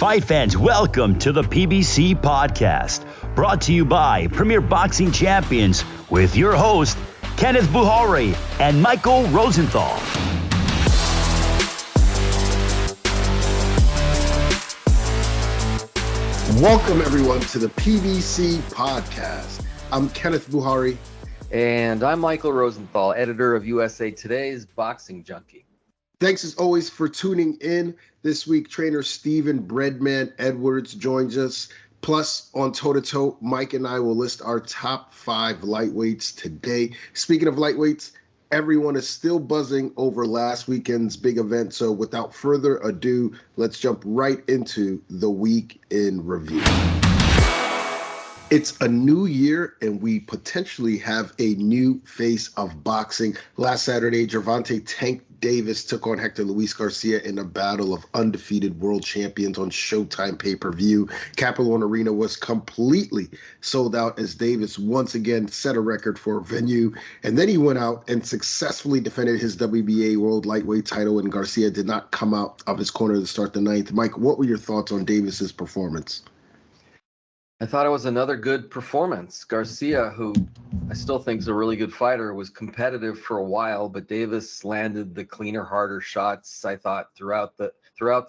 Fight fans, welcome to the PBC Podcast, brought to you by Premier Boxing Champions with your host, Kenneth Bouhairie and Michael Rosenthal. Welcome, everyone, to the PBC Podcast. I'm Kenneth Bouhairie. And I'm Michael Rosenthal, editor of USA Today's Boxing Junkie. Thanks, as always, for tuning in. This week, trainer Stephen Breadman Edwards joins us. Plus, on Toe to Toe, Mike and I will list our top 5 lightweights today. Speaking of lightweights, everyone is still buzzing over last weekend's big event. So without further ado, let's jump right into the week in review. It's a new year, and we potentially have a new face of boxing. Last Saturday, Gervonta Tank Davis took on Hector Luis Garcia in a battle of undefeated world champions on SHOWTIME pay-per-view. Capital One Arena was completely sold out as Davis once again set a record for a venue. And then he went out and successfully defended his WBA World Lightweight title, and Garcia did not come out of his corner to start the ninth. Mike, what were your thoughts on Davis's performance? I thought it was another good performance. Garcia, who I still think is a really good fighter, was competitive for a while, but Davis landed the cleaner, harder shots, I thought, throughout the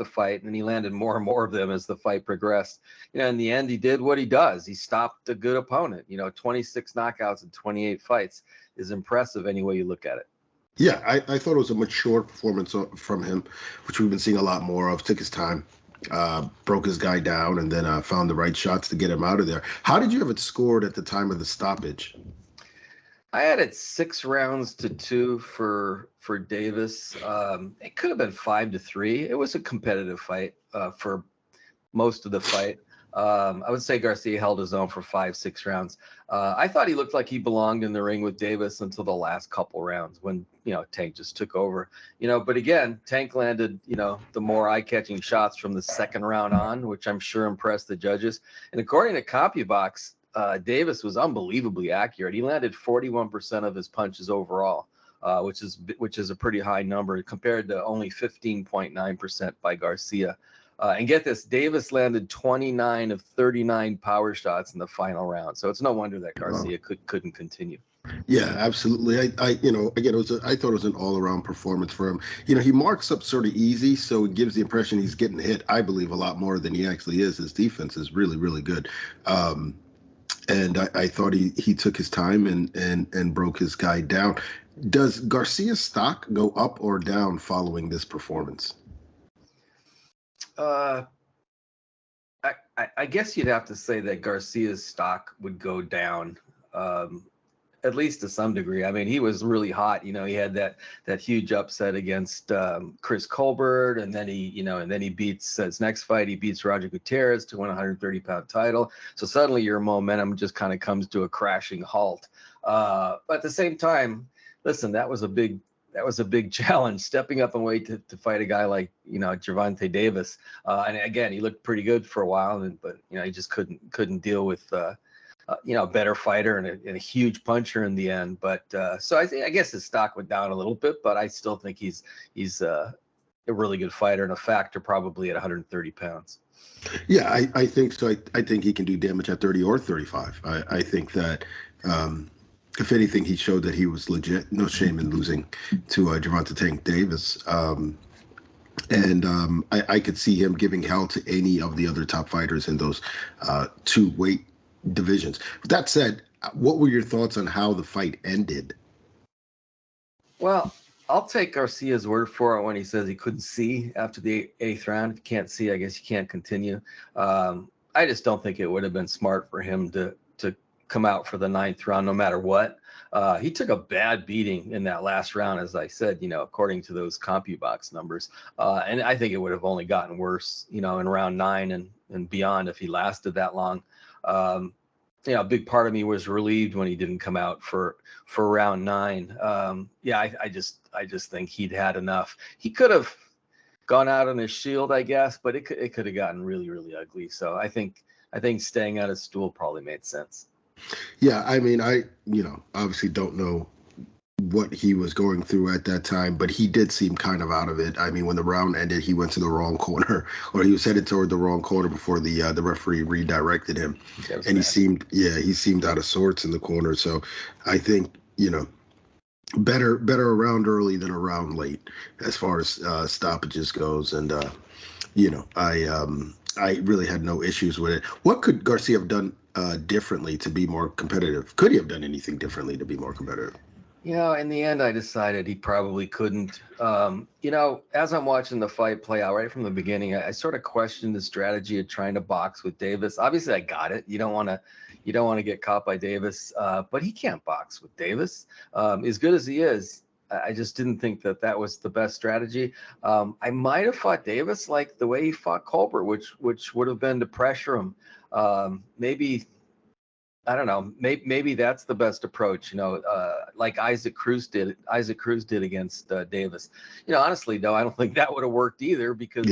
fight, and he landed more and more of them as the fight progressed. In the end, he did what he does. He stopped a good opponent. 26 knockouts in 28 fights is impressive any way you look at it. Yeah, I thought it was a mature performance from him, which we've been seeing a lot more of. Took his time. Broke his guy down, and then found the right shots to get him out of there. How did you have it scored at the time of the stoppage? I had it 6-2 for Davis. It could have been 5-3. It was a competitive fight for most of the fight. I would say Garcia held his own for 5-6 rounds. I thought he looked like he belonged in the ring with Davis until the last couple rounds when, Tank just took over. But again, Tank landed, the more eye-catching shots from the second round on, which I'm sure impressed the judges. And according to CompuBox, Davis was unbelievably accurate. He landed 41% of his punches overall, which is a pretty high number compared to only 15.9% by Garcia. And get this, Davis landed 29 of 39 power shots in the final round. So it's no wonder that Garcia couldn't continue. Yeah, absolutely. I thought it was an all-around performance for him. He marks up sort of easy, so it gives the impression he's getting hit, I believe, a lot more than he actually is. His defense is really, really good. And I thought he took his time and broke his guy down. Does Garcia's stock go up or down following this performance? I guess you'd have to say that Garcia's stock would go down, at least to some degree. I mean, he was really hot. He had that huge upset against Chris Colbert, and then he beats his next fight. He beats Roger Gutierrez to win a 130-pound title. So suddenly your momentum just kind of comes to a crashing halt. But at the same time, listen, that was a big challenge, stepping up and weight to fight a guy like, Gervonta Davis. And again, he looked pretty good for a while, but he just couldn't deal with, a better fighter and a huge puncher in the end. But so I guess his stock went down a little bit, but I still think he's a really good fighter and a factor probably at 130 pounds. Yeah, I think so. I think he can do damage at 30 or 35. I think that, if anything, he showed that he was legit. No shame in losing to Gervonta Tank Davis. I could see him giving hell to any of the other top fighters in those 2 weight divisions. With that said, what were your thoughts on how the fight ended? Well, I'll take Garcia's word for it when he says he couldn't see after the 8th round. If you can't see, I guess you can't continue. I just don't think it would have been smart for him to come out for the 9th round no matter what. He took a bad beating in that last round, as I said, according to those CompuBox numbers. And I think it would have only gotten worse, in round 9 and beyond if he lasted that long. A big part of me was relieved when he didn't come out for round 9. I just think he'd had enough. He could have gone out on his shield, I guess, but it could have gotten really, really ugly. So I think staying on his stool probably made sense. Yeah, I mean, I obviously don't know what he was going through at that time, but he did seem kind of out of it. I mean, when the round ended, he went to the wrong corner, or he was headed toward the wrong corner before the referee redirected him, and he seemed out of sorts in the corner. So I think, better around early than around late as far as stoppages goes, and I really had no issues with it. What could Garcia have done differently to be more competitive? Could he have done anything differently to be more competitive? In the end, I decided he probably couldn't. As I'm watching the fight play out right from the beginning, I sort of questioned the strategy of trying to box with Davis. Obviously, I got it. You don't want to get caught by Davis, but he can't box with Davis. As good as he is, I just didn't think that was the best strategy. I might have fought Davis like the way he fought Colbert, which would have been to pressure him. Maybe. I don't know. Maybe that's the best approach, like Isaac Cruz did against Davis. Honestly, though, I don't think that would have worked either, because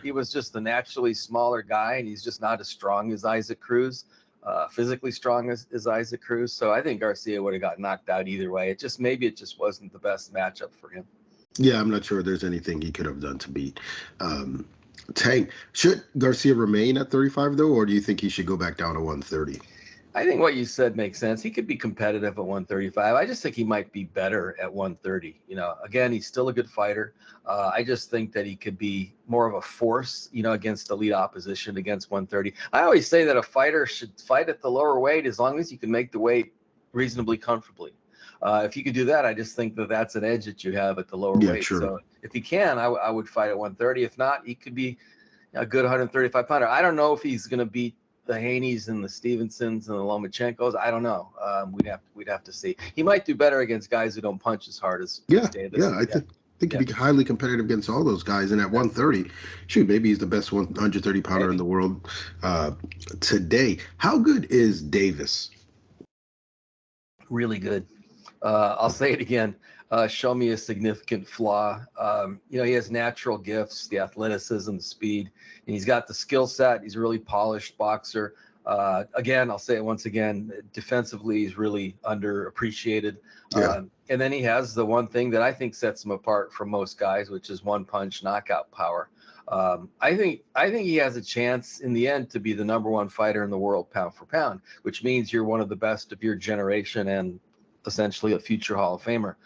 he was just a naturally smaller guy, and he's just not as strong as Isaac Cruz, physically strong as Isaac Cruz. So I think Garcia would have got knocked out either way. It just wasn't the best matchup for him. Yeah, I'm not sure there's anything he could have done to beat Tank. Should Garcia remain at 35 though, or do you think he should go back down to 130? I think what you said makes sense. He could be competitive at 135. I just think he might be better at 130. Again, he's still a good fighter. I just think that he could be more of a force, against elite opposition against 130. I always say that a fighter should fight at the lower weight as long as you can make the weight reasonably comfortably. If you could do that, I just think that's an edge that you have at the lower weight. Sure. So if he can, I would fight at 130. If not, he could be a good 135 pounder. I don't know if he's going to beat the Haneys and the Stevensons and the Lomachenkos. I don't know. We'd have to see. He might do better against guys who don't punch as hard as Davis. I think he'd be highly competitive against all those guys. And at 130, maybe he's the best 130 pounder in the world today. How good is Davis? Really good. I'll say it again. Show me a significant flaw. He has natural gifts, the athleticism, the speed, and he's got the skill set. He's a really polished boxer. Again, I'll say it once again, defensively, he's really underappreciated. And then he has the one thing that I think sets him apart from most guys, which is one punch knockout power. I think he has a chance in the end to be the number one fighter in the world, pound for pound, which means you're one of the best of your generation and essentially a future Hall of Famer.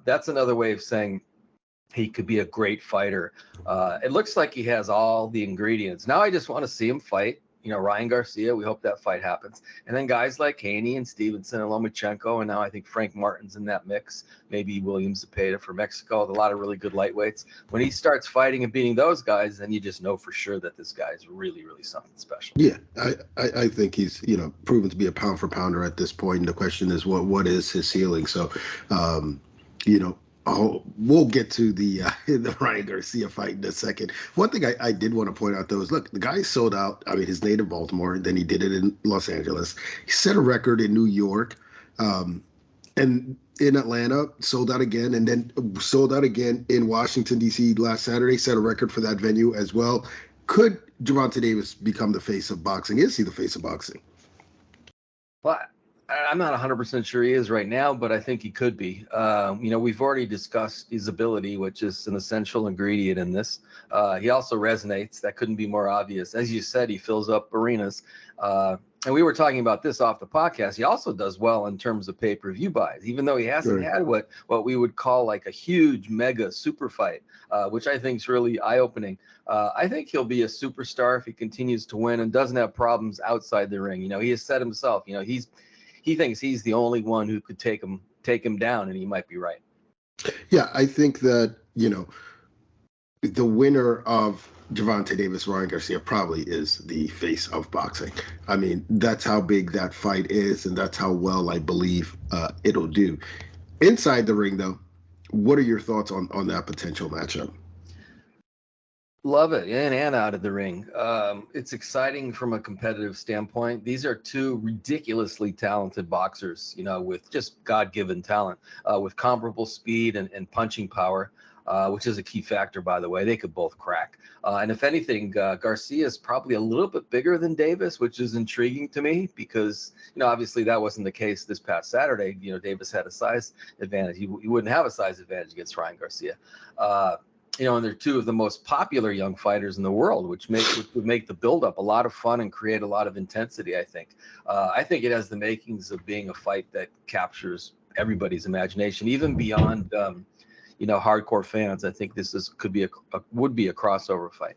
That's another way of saying he could be a great fighter. It looks like he has all the ingredients. Now I just want to see him fight, Ryan Garcia. We hope that fight happens. And then guys like Haney and Stevenson and Lomachenko, and now I think Frank Martin's in that mix. Maybe William Zepeda for Mexico. A lot of really good lightweights. When he starts fighting and beating those guys, then you just know for sure that this guy is really, really something special. Yeah, I think he's, proven to be a pound for pounder at this point. And the question is, what is his ceiling? So, we'll get to the Ryan Garcia fight in a second. One thing I did want to point out, though, is, look, the guy sold out. I mean, his native Baltimore, then he did it in Los Angeles. He set a record in New York, and in Atlanta, sold out again, and then sold out again in Washington, D.C. last Saturday, set a record for that venue as well. Could Gervonta Davis become the face of boxing? Is he the face of boxing? Well, I'm not 100% sure he is right now, but I think he could be. We've already discussed his ability, which is an essential ingredient in this. He also resonates. That couldn't be more obvious. As you said, he fills up arenas. And we were talking about this off the podcast. He also does well in terms of pay-per-view buys, even though he hasn't had what we would call like a huge mega super fight, which I think is really eye-opening. I think he'll be a superstar if he continues to win and doesn't have problems outside the ring. He has said himself, he thinks he's the only one who could take him down, and he might be right. Yeah, I think that, the winner of Gervonta Davis, Ryan Garcia, probably is the face of boxing. I mean, that's how big that fight is, and that's how well I believe it'll do. Inside the ring, though, what are your thoughts on that potential matchup? Love it, in and out of the ring. It's exciting from a competitive standpoint. These are two ridiculously talented boxers, with just God-given talent, with comparable speed and punching power. which is a key factor, by the way. They could both crack. And if anything, Garcia is probably a little bit bigger than Davis, which is intriguing to me because, obviously that wasn't the case this past Saturday. Davis had a size advantage. He wouldn't have a size advantage against Ryan Garcia. And they're two of the most popular young fighters in the world, which would make the buildup a lot of fun and create a lot of intensity, I think. I think it has the makings of being a fight that captures everybody's imagination, even beyond, hardcore fans. I think this would be a crossover fight.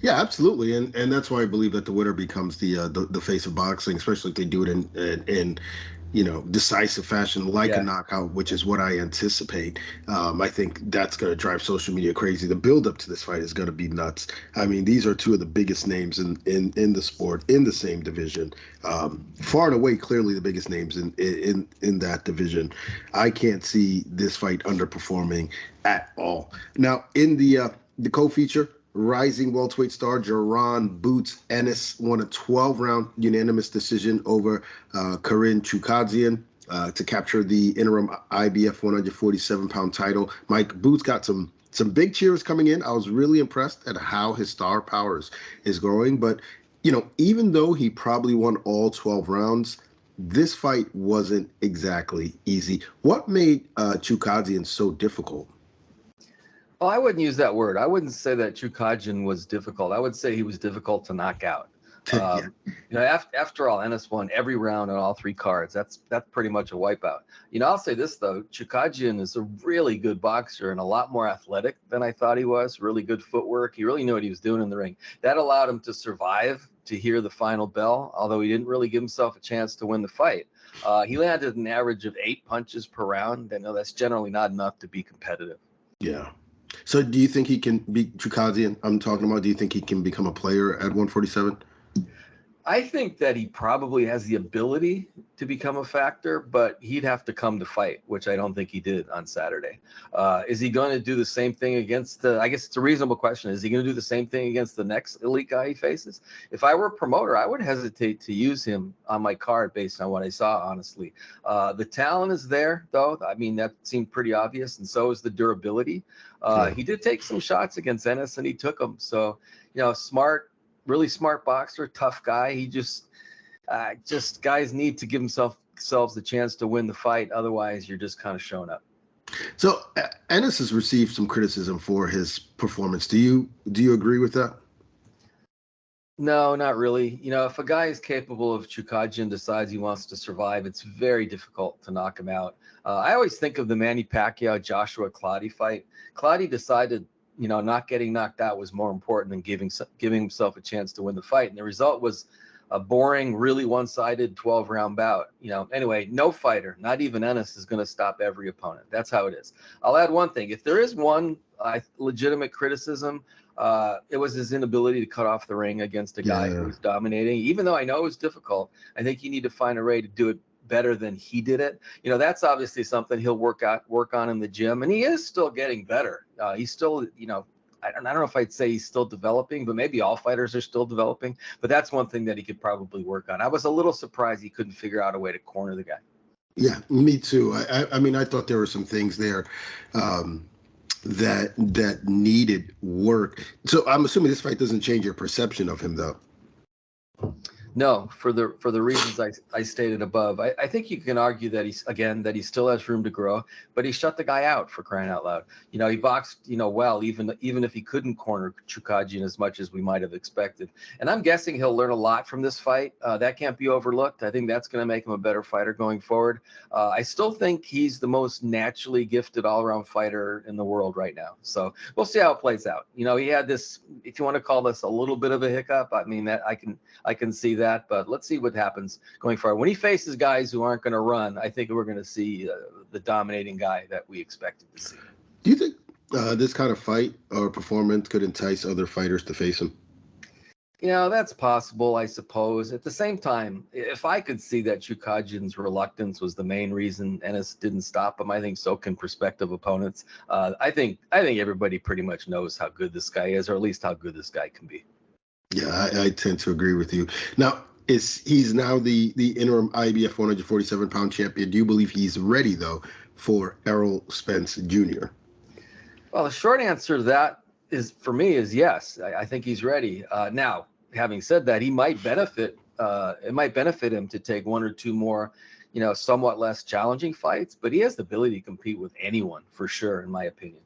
Yeah, absolutely, and that's why I believe that the winner becomes the face of boxing, especially if they do it in decisive fashion, like a knockout, which is what I anticipate. I think that's going to drive social media crazy. The build up to this fight is going to be nuts. I mean, these are two of the biggest names in the sport in the same division. Far and away, clearly the biggest names in that division. I can't see this fight underperforming at all. Now, in the co-feature, rising welterweight star Jaron "Boots" Ennis won a 12-round unanimous decision over Karin Chukadjian to capture the interim IBF 147-pound title. Mike, Boots got some big cheers coming in. I was really impressed at how his star power is growing. But, even though he probably won all 12 rounds, this fight wasn't exactly easy. What made Chukadjian so difficult? Well, I wouldn't use that word. I wouldn't say that Chukadjian was difficult. I would say he was difficult to knock out. After all, Ennis won every round on all three cards. That's pretty much a wipeout. I'll say this, though. Chukadjian is a really good boxer and a lot more athletic than I thought he was. Really good footwork. He really knew what he was doing in the ring. That allowed him to survive, to hear the final bell, although he didn't really give himself a chance to win the fight. He landed an average of 8 punches per round. I know that's generally not enough to be competitive. Yeah. So do you think he can beat Chukadjian? I'm talking about, do you think he can become a player at 147? I think that he probably has the ability to become a factor, but he'd have to come to fight, which I don't think he did on Saturday. Is he going to do the same thing against I guess it's a reasonable question. Is he going to do the same thing against the next elite guy he faces? If I were a promoter, I would hesitate to use him on my card based on what I saw, honestly. The talent is there, though. I mean, that seemed pretty obvious, and so is the durability. He did take some shots against Ennis, and he took them. So, smart, really smart boxer, tough guy. He just guys need to give themselves the chance to win the fight. Otherwise, you're just kind of showing up. So Ennis has received some criticism for his performance. Do you agree with that? No, not really. If a guy is capable of Chukadjian, decides he wants to survive, it's very difficult to knock him out. I always think of the Manny Pacquiao-Joshua Clottey fight. Clottey decided, not getting knocked out was more important than giving himself a chance to win the fight. And the result was a boring, really one-sided 12-round bout. Anyway, no fighter, not even Ennis, is going to stop every opponent. That's how it is. I'll add one thing. If there is one legitimate criticism, it was his inability to cut off the ring against a guy who was dominating. Even though I know it was difficult, I think you need to find a way to do it better than he did it. That's obviously something he'll work on in the gym, and he is still getting better. He's still, I don't know if I'd say he's still developing, but maybe all fighters are still developing. But that's one thing that he could probably work on. I was a little surprised he couldn't figure out a way to corner the guy. Yeah, me too. I mean, I thought there were some things there that needed work. So I'm assuming this fight doesn't change your perception of him, though. No, for the reasons I stated above. I think you can argue that he still has room to grow, but he shut the guy out, for crying out loud. He boxed, well, even if he couldn't corner Chukadjian as much as we might have expected. And I'm guessing he'll learn a lot from this fight. That can't be overlooked. I think that's going to make him a better fighter going forward. I still think he's the most naturally gifted all-around fighter in the world right now. So we'll see how it plays out. He had this, if you want to call this a little bit of a hiccup, I mean, that I can see that. But let's see what happens going forward. When he faces guys who aren't going to run, I think we're going to see the dominating guy that we expected to see. Do you think this kind of fight or performance could entice other fighters to face him? That's possible, I suppose. At the same time, if I could see that Chukadjian's reluctance was the main reason Ennis didn't stop him, I think so can prospective opponents. I think everybody pretty much knows how good this guy is, or at least how good this guy can be. Yeah, I tend to agree with you. Now, he's now the interim IBF 147-pound champion. Do you believe he's ready, though, for Errol Spence Jr.? Well, the short answer to that is, for me, is yes. I think he's ready. Now, having said that, he might benefit. It might benefit him to take one or two more, somewhat less challenging fights. But he has the ability to compete with anyone, for sure, in my opinion.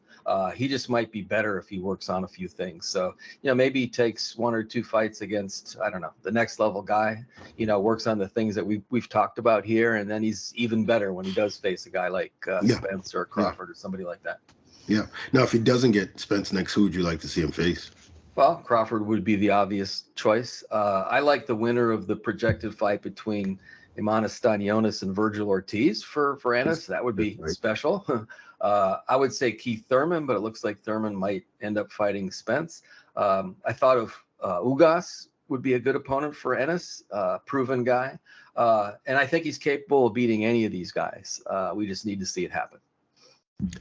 He just might be better if he works on a few things. So, maybe he takes one or two fights against, I don't know, the next level guy, works on the things that we've talked about here. And then he's even better when he does face a guy like Spence or Crawford or somebody like that. Yeah. Now, if he doesn't get Spence next, who would you like to see him face? Well, Crawford would be the obvious choice. I like the winner of the projected fight between Imana Stanionis and Virgil Ortiz for Ennis. That would be special. I would say Keith Thurman, but it looks like Thurman might end up fighting Spence. I thought of Ugas would be a good opponent for Ennis, proven guy. And I think he's capable of beating any of these guys. We just need to see it happen.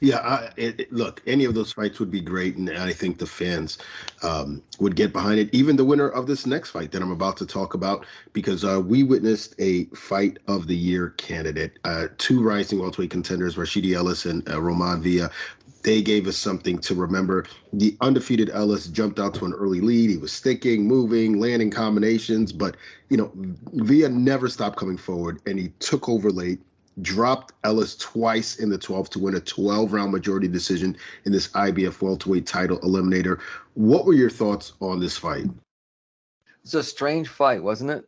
Yeah, look, any of those fights would be great, and I think the fans would get behind it. Even the winner of this next fight that I'm about to talk about, because we witnessed a fight of the year candidate, two rising welterweight contenders, Rashidi Ellis and Roman Villa. They gave us something to remember. The undefeated Ellis jumped out to an early lead. He was sticking, moving, landing combinations, but Villa never stopped coming forward, and he took over late. Dropped Ellis twice in the 12th to win a 12-round majority decision in this IBF welterweight title eliminator. What were your thoughts on this fight? It's a strange fight, wasn't it?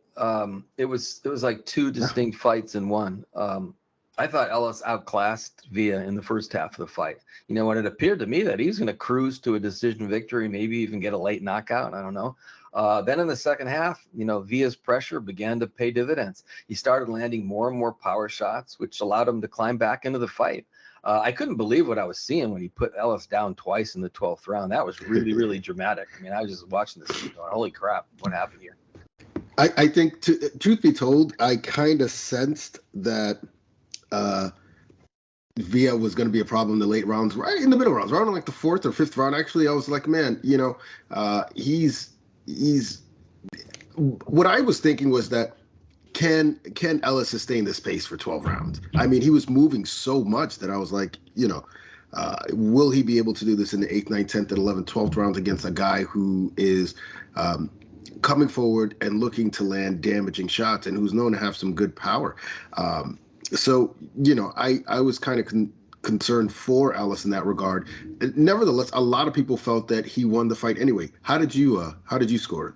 It was like two distinct fights in one. I thought Ellis outclassed Villa in the first half of the fight. When it appeared to me that he was going to cruise to a decision victory, maybe even get a late knockout. I don't know. Then in the second half, Villa's pressure began to pay dividends. He started landing more and more power shots, which allowed him to climb back into the fight. I couldn't believe what I was seeing when he put Ellis down twice in the 12th round. That was really, really dramatic. I mean, I was just watching this going, holy crap, what happened here? I think, truth be told, I kind of sensed that Villa was going to be a problem in the late rounds, right in the middle rounds, around like the fourth or fifth round. Actually, I was like, man, he's what I was thinking was that can Ellis sustain this pace for 12 rounds? I mean, he was moving so much that I was like, will he be able to do this in the 8th, 9th, 10th, and 11th, 12th rounds against a guy who is coming forward and looking to land damaging shots and who's known to have some good power? So, I was kind of concerned for Ellis in that regard. Nevertheless, a lot of people felt that he won the fight anyway. How did you score it?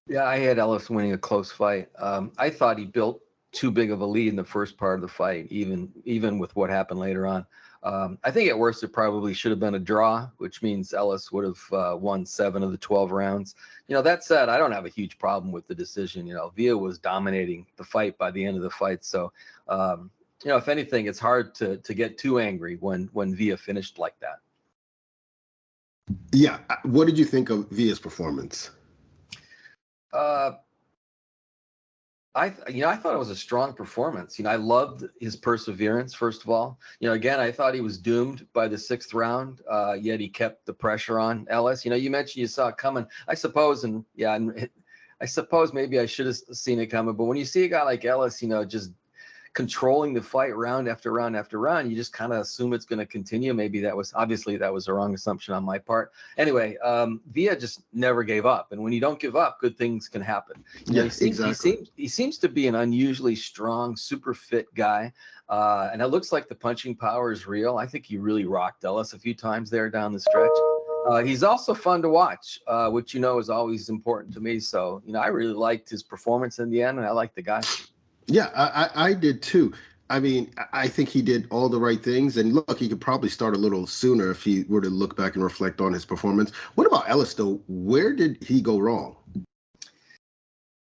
Yeah, I had Ellis winning a close fight. I thought he built too big of a lead in the first part of the fight, even with what happened later on. I think at worst it probably should have been a draw, which means Ellis would have won 7 of the 12 rounds. That said, I don't have a huge problem with the decision. Villa was dominating the fight by the end of the fight. So, if anything, it's hard to get too angry when Villa finished like that. Yeah. What did you think of Villa's performance? I thought it was a strong performance. I loved his perseverance, first of all. Again, I thought he was doomed by the 6th round, yet he kept the pressure on Ellis. You mentioned you saw it coming. I suppose maybe I should have seen it coming. But when you see a guy like Ellis, just controlling the fight round after round after round, you just kind of assume it's going to continue. Maybe that was a wrong assumption on my part. Anyway, Villa just never gave up, and when you don't give up, good things can happen. He seems to be an unusually strong, super fit guy, and it looks like the punching power is real. I think he really rocked Ellis a few times there down the stretch. He's also fun to watch, which is always important to me. So I really liked his performance in the end, and I like the guy. Yeah, I did too. I mean, I think he did all the right things. And look, he could probably start a little sooner if he were to look back and reflect on his performance. What about Ellis, though? Where did he go wrong?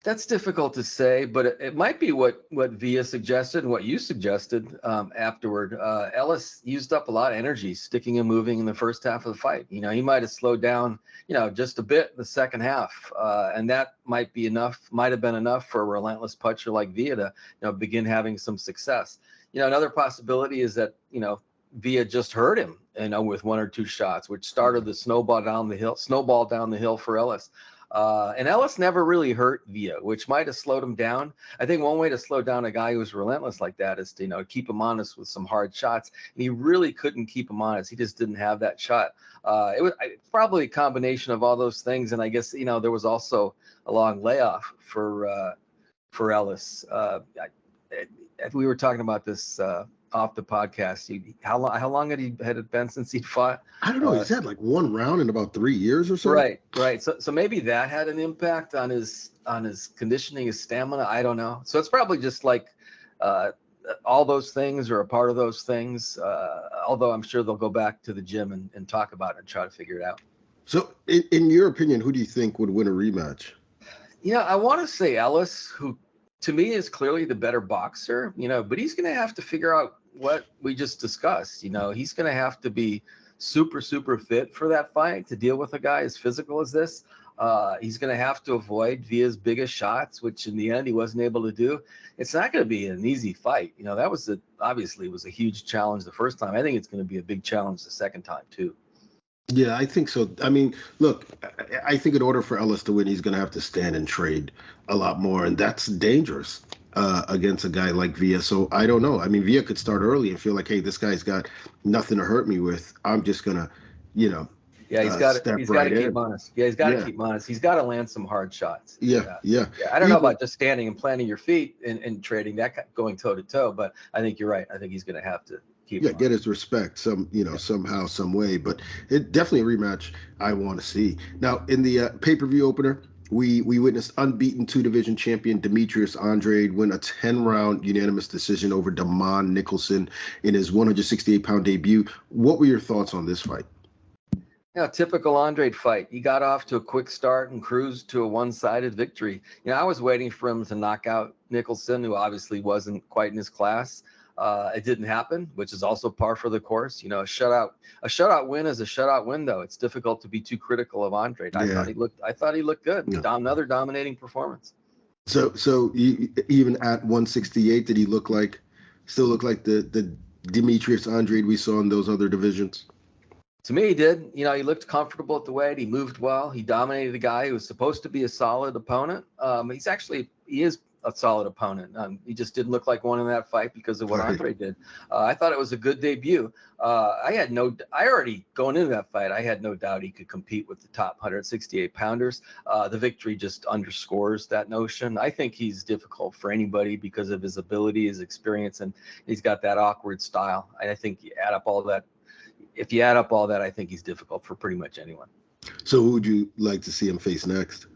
That's difficult to say, but it might be what Villa suggested and what you suggested afterward. Ellis used up a lot of energy sticking and moving in the first half of the fight. He might have slowed down, just a bit in the second half, and that might have been enough for a relentless puncher like Villa to begin having some success. Another possibility is that Villa just hurt him, with 1 or 2 shots, which started the snowball down the hill for Ellis. And Ellis never really hurt Villa, which might have slowed him down. I think one way to slow down a guy who's relentless like that is to, keep him honest with some hard shots. And he really couldn't keep him honest. He just didn't have that shot. It was probably a combination of all those things. And I guess, there was also a long layoff for Ellis. We were talking about this off the podcast. How long had it been since he'd fought? I don't know. He's had like one round in about 3 years or so. Right. So maybe that had an impact on his conditioning, his stamina. I don't know. So it's probably just like all those things or a part of those things. Although I'm sure they'll go back to the gym and talk about it and try to figure it out. So in your opinion, who do you think would win a rematch? I want to say Ellis, who to me is clearly the better boxer, but he's going to have to figure out what we just discussed. He's going to have to be super, super fit for that fight to deal with a guy as physical as this. He's going to have to avoid Villa's biggest shots, which in the end he wasn't able to do. It's not going to be an easy fight. That was obviously was a huge challenge the first time. I think it's going to be a big challenge the second time too. Yeah, I think so. I mean, look, I think in order for Ellis to win, he's going to have to stand and trade a lot more, and that's dangerous against a guy like Villa. So I don't know. I mean, Villa could start early and feel like, hey, this guy's got nothing to hurt me with. I'm just going to, Yeah, he's got to keep honest. Yeah, he's got to keep honest. He's got to land some hard shots. Yeah. I don't know about just standing and planting your feet and trading that, going toe to toe, but I think you're right. I think he's going to have to get his respect somehow, some way. But it definitely a rematch I want to see. Now, in the pay-per-view opener, we witnessed unbeaten 2-division champion Demetrius Andrade win a 10-round unanimous decision over Damon Nicholson in his 168-pound debut. What were your thoughts on this fight? Yeah, typical Andrade fight. He got off to a quick start and cruised to a one-sided victory. I was waiting for him to knock out Nicholson, who obviously wasn't quite in his class. It didn't happen, which is also par for the course. A shutout win is a shutout win, though. It's difficult to be too critical of Andrade. I thought he looked good. Yeah. Another dominating performance. So even at 168, did he still look like the Demetrius Andrade we saw in those other divisions? To me, he did. He looked comfortable at the weight. He moved well. He dominated a guy who was supposed to be a solid opponent. He is a solid opponent. He just didn't look like one in that fight because of what Andrade did. I thought it was a good debut. Going into that fight, I had no doubt he could compete with the top 168 pounders. The victory just underscores that notion. I think he's difficult for anybody because of his ability, his experience, and he's got that awkward style. I think if you add up all that, I think he's difficult for pretty much anyone. So who would you like to see him face next?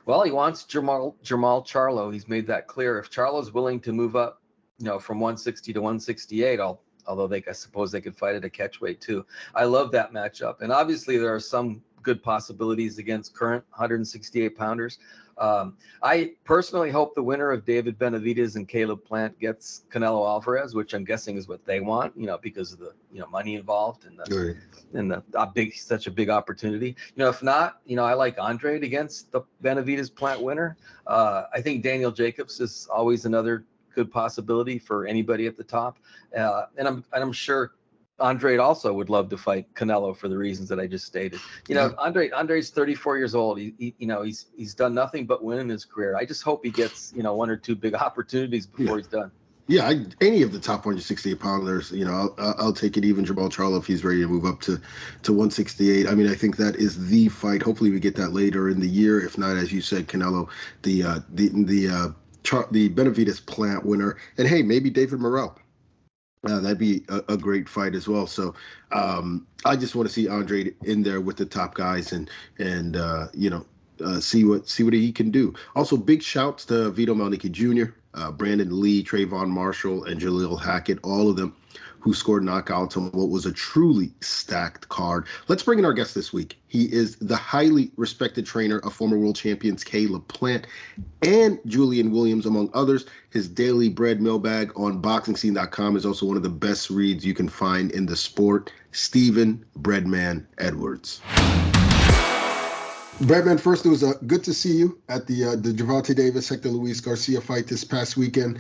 Well, he wants Jamal Charlo. He's made that clear. If Charlo's willing to move up, from 160 to 168, although I suppose they could fight at a catchweight too. I love that matchup. And obviously there are some good possibilities against current 168 pounders. I personally hope the winner of David Benavidez and Caleb Plant gets Canelo Alvarez, which I'm guessing is what they want, because of the money involved and such a big opportunity. If not, I like Andrade against the Benavidez Plant winner. I think Daniel Jacobs is always another good possibility for anybody at the top, and I'm sure Andrade also would love to fight Canelo for the reasons that I just stated. Andrade's 34 years old. He's done nothing but win in his career. I just hope he gets, one or two big opportunities before he's done. Yeah, any of the top 168 pounders, I'll take it. Even Jamal Charlo, if he's ready to move up to 168. I mean, I think that is the fight. Hopefully we get that later in the year. If not, as you said, Canelo, the Benavidez Plant winner, and hey, maybe David Morrell. That'd be a great fight as well. So I just want to see Andrade in there with the top guys and see what he can do. Also, big shouts to Vito Malnicki Jr., Brandon Lee, Trayvon Marshall, and Jaleel Hackett, all of them who scored knockouts on what was a truly stacked card. Let's bring in our guest this week. He is the highly respected trainer of former world champions Caleb Plant and Julian Williams, among others. His daily bread mailbag on BoxingScene.com is also one of the best reads you can find in the sport. Stephen Breadman Edwards. Breadman, first, it was good to see you at the Gervonta Davis, Hector Luis Garcia fight this past weekend.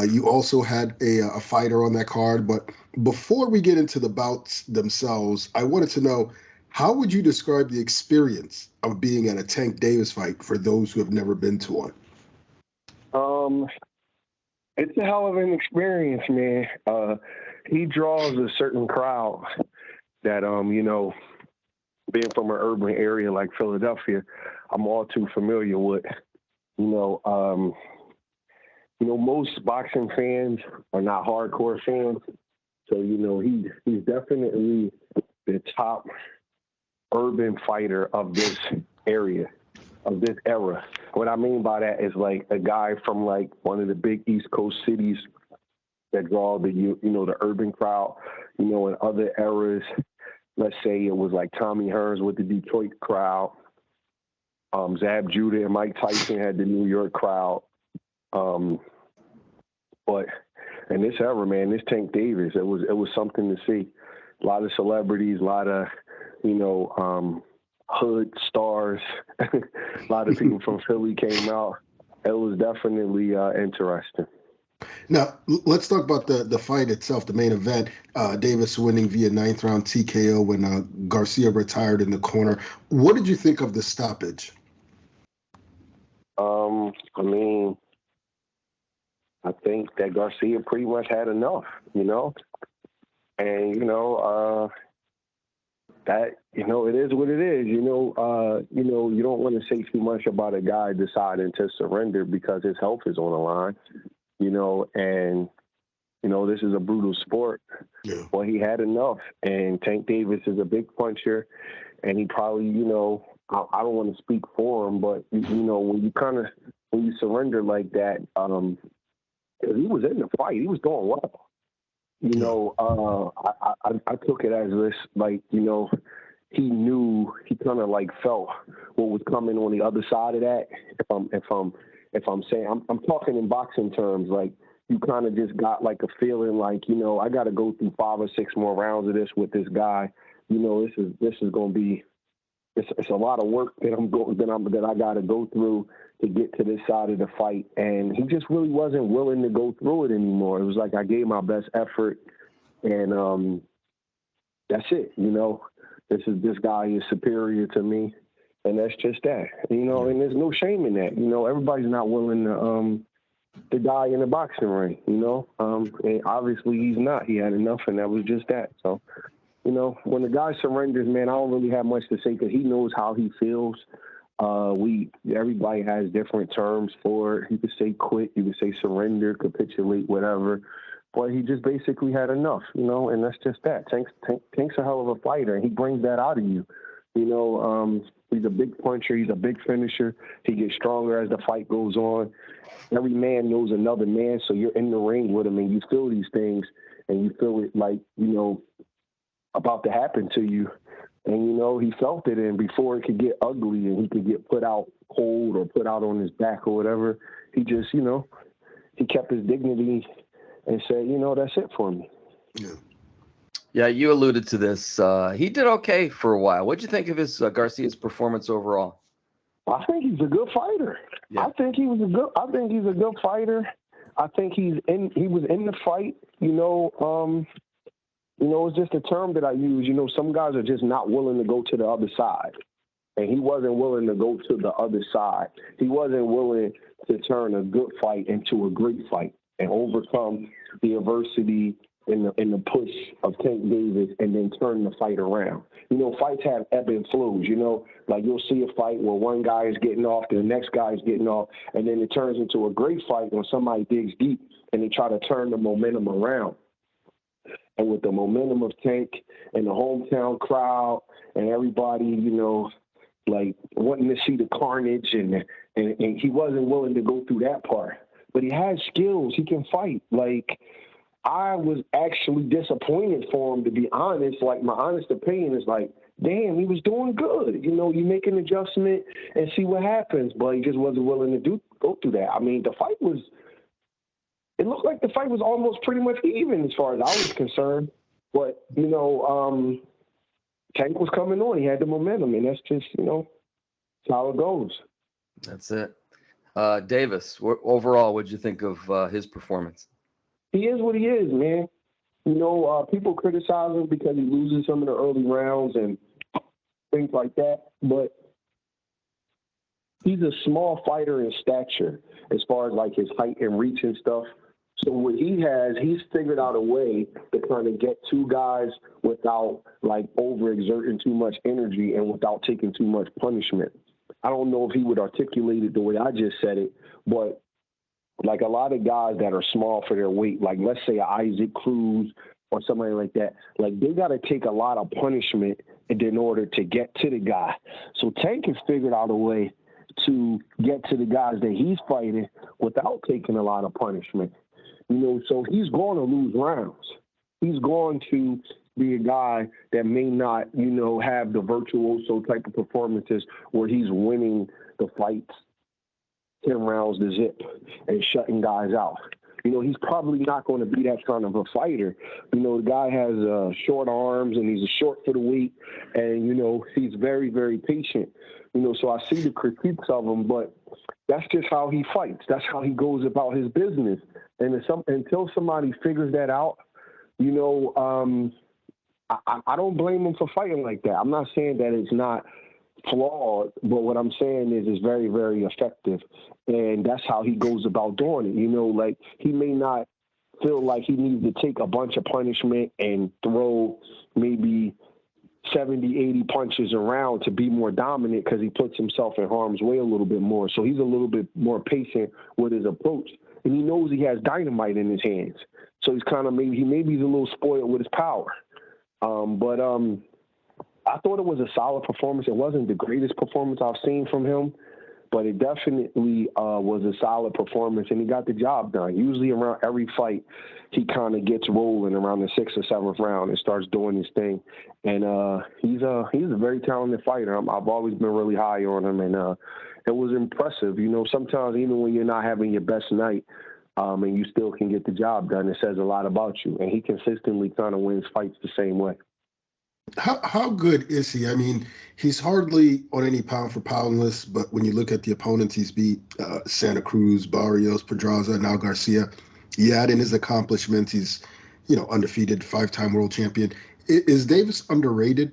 You also had a fighter on that card. But before we get into the bouts themselves, I wanted to know, How would you describe the experience of being at a Tank Davis fight for those who have never been to one? It's a hell of an experience, man. He draws a certain crowd that, being from an urban area like Philadelphia, I'm all too familiar with. Most boxing fans are not hardcore fans. So, he's definitely the top urban fighter of this area, of this era. What I mean by that is like a guy from like one of the big East Coast cities that draw the urban crowd, in other eras. Let's say it was like Tommy Hearns with the Detroit crowd. Zab Judah and Mike Tyson had the New York crowd. But in this era, man, this Tank Davis, it was something to see. A lot of celebrities, a lot of, hood stars, a lot of people from Philly came out. It was definitely interesting. Now, let's talk about the fight itself, the main event. Davis winning via 9th round TKO when Garcia retired in the corner. What did you think of the stoppage? I think that Garcia pretty much had enough, and, that, it is what it is. You don't want to say too much about a guy deciding to surrender because his health is on the line, and, this is a brutal sport. Yeah. Well, he had enough, and Tank Davis is a big puncher, and he probably, I don't want to speak for him, but, when you surrender like that, he was in the fight. He was doing well. I took it as this, like, he knew, he kind of like felt what was coming on the other side of that. If I'm saying, I'm talking in boxing terms, like you kind of just got like a feeling like, I got to go through 5 or 6 more rounds of this with this guy. This is going to be, it's a lot of work that I got to go through to get to this side of the fight. And he just really wasn't willing to go through it anymore. It was like I gave my best effort, and that's it. This guy is superior to me, and that's just that. And there's no shame in that. Everybody's not willing to die in the boxing ring. And obviously he's not. He had enough, and that was just that. So, when the guy surrenders, man, I don't really have much to say because he knows how he feels. Everybody has different terms for it. You could say quit, you could say surrender, capitulate, whatever. But he just basically had enough, and that's just that. Tank's a hell of a fighter, and he brings that out of you. He's a big puncher. He's a big finisher. He gets stronger as the fight goes on. Every man knows another man, so you're in the ring with him, and you feel these things, and you feel it like, about to happen to you. And, he felt it, and before it could get ugly and he could get put out cold or put out on his back or whatever, he just, he kept his dignity and said, that's it for me. Yeah, you alluded to this. He did okay for a while. What'd you think of his Garcia's performance overall? I think he's a good fighter. Yeah. I think he's a good fighter. I think he was in the fight, it's just a term that I use. Some guys are just not willing to go to the other side. And he wasn't willing to go to the other side. He wasn't willing to turn a good fight into a great fight and overcome the adversity and the push of Tank Davis and then turn the fight around. Fights have ebb and flows, like you'll see a fight where one guy is getting off, the next guy is getting off, and then it turns into a great fight when somebody digs deep and they try to turn the momentum around. And with the momentum of Tank and the hometown crowd and everybody, like wanting to see the carnage and he wasn't willing to go through that part. But he has skills. He can fight. Like, I was actually disappointed for him, to be honest. Like, my honest opinion is like, damn, he was doing good. You make an adjustment and see what happens. But he just wasn't willing to go through that. I mean, it looked like the fight was almost pretty much even as far as I was concerned. But, Tank was coming on. He had the momentum, and that's just, that's how it goes. That's it. Davis, overall, what'd you think of his performance? He is what he is, man. People criticize him because he loses some of the early rounds, and things like that. But he's a small fighter in stature as far as like his height and reach and stuff. So what he's figured out a way to kind of get two guys without like overexerting too much energy and without taking too much punishment. I don't know if he would articulate it the way I just said it, but like a lot of guys that are small for their weight, like let's say Isaac Cruz or somebody like that, like they got to take a lot of punishment in order to get to the guy. So Tank has figured out a way to get to the guys that he's fighting without taking a lot of punishment. You know, so he's going to lose rounds. He's going to be a guy that may not, you know, have the virtuoso type of performances where he's winning the fights 10 rounds to zip and shutting guys out. You know, he's probably not going to be that kind of a fighter. You know, the guy has short arms and he's short for the weight, and, you know, he's very, very patient. You know, so I see the critiques of him, but that's just how he fights. That's how he goes about his business. And until somebody figures that out, you know, I don't blame him for fighting like that. I'm not saying that it's not flawed, but what I'm saying is it's very, very effective. And that's how he goes about doing it. You know, like he may not feel like he needs to take a bunch of punishment and throw maybe 70, 80 punches around to be more dominant because he puts himself in harm's way a little bit more. So he's a little bit more patient with his approach. And he knows he has dynamite in his hands. So he's kind of maybe he's a little spoiled with his power. But I thought it was a solid performance. It wasn't the greatest performance I've seen from him, but it definitely was a solid performance, and he got the job done. Usually around every fight, he kind of gets rolling around the 6th or 7th round and starts doing his thing. And he's a very talented fighter. I've always been really high on him, and it was impressive. You know, sometimes even when you're not having your best night, and you still can get the job done, it says a lot about you. And he consistently kind of wins fights the same way. How good is he? I mean, he's hardly on any pound-for-pound list, but when you look at the opponents he's beat, Santa Cruz, Barrios, Pedraza, now Garcia, you add in his accomplishments, he's, you know, undefeated, 5-time world champion. Is Davis underrated?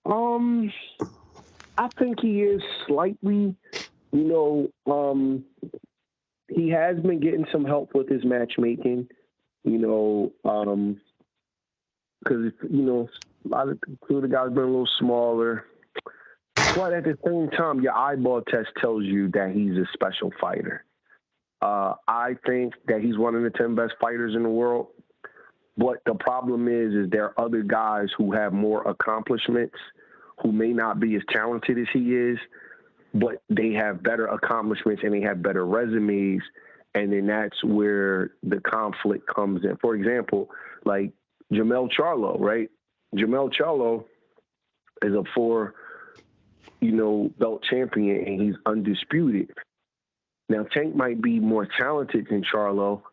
I think he is slightly. You know, he has been getting some help with his matchmaking, you know, because, you know, two of the guys been a little smaller. But at the same time, your eyeball test tells you that he's a special fighter. I think that he's one of the 10 best fighters in the world. But the problem is there are other guys who have more accomplishments who may not be as talented as he is, but they have better accomplishments and they have better resumes. And then that's where the conflict comes in. For example, like Jermell Charlo, right? Jermell Charlo is a 4, belt champion, and he's undisputed. Now, Tank might be more talented than Charlo,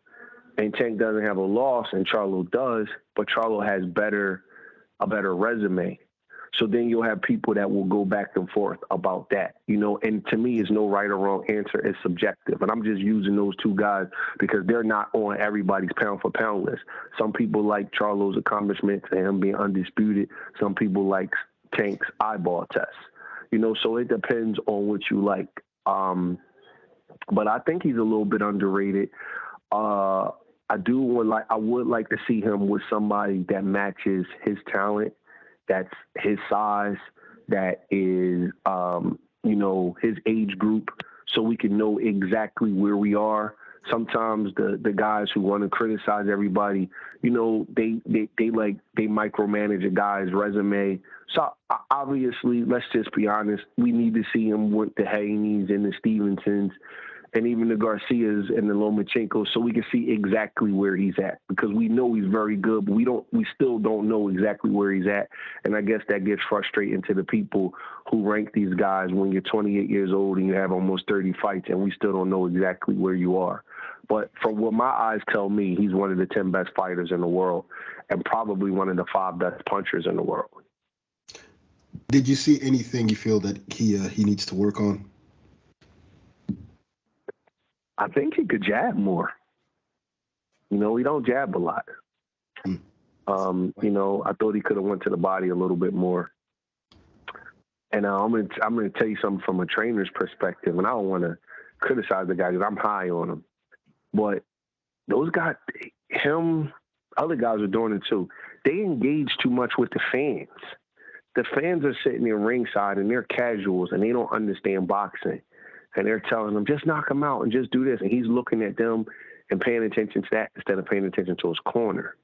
and Tank doesn't have a loss, and Charlo does, but Charlo has a better resume. So then you'll have people that will go back and forth about that, and to me, it's no right or wrong answer. It's subjective. And I'm just using those two guys because they're not on everybody's pound for pound list. Some people like Charlo's accomplishments and him being undisputed. Some people like Tank's eyeball test, so it depends on what you like. But I think he's a little bit underrated. I would like to see him with somebody that matches his talent, that's his size, that is, his age group, so we can know exactly where we are. Sometimes the guys who want to criticize everybody, they micromanage a guy's resume. So obviously, let's just be honest, we need to see him with the Haney's and the Stevensons and even the Garcias and the Lomachenkos, so we can see exactly where he's at, because we know he's very good, but we still don't know exactly where he's at. And I guess that gets frustrating to the people who rank these guys when you're 28 years old and you have almost 30 fights and we still don't know exactly where you are. But from what my eyes tell me, he's one of the 10 best fighters in the world and probably one of the 5 best punchers in the world. Did you see anything you feel that he needs to work on? I think he could jab more. He don't jab a lot. I thought he could have went to the body a little bit more. And I'm gonna tell you something from a trainer's perspective, and I don't want to criticize the guy because I'm high on him. But those guys, other guys are doing it too. They engage too much with the fans. The fans are sitting there ringside and they're casuals and they don't understand boxing. And they're telling them, just knock him out and just do this. And he's looking at them and paying attention to that instead of paying attention to his corner.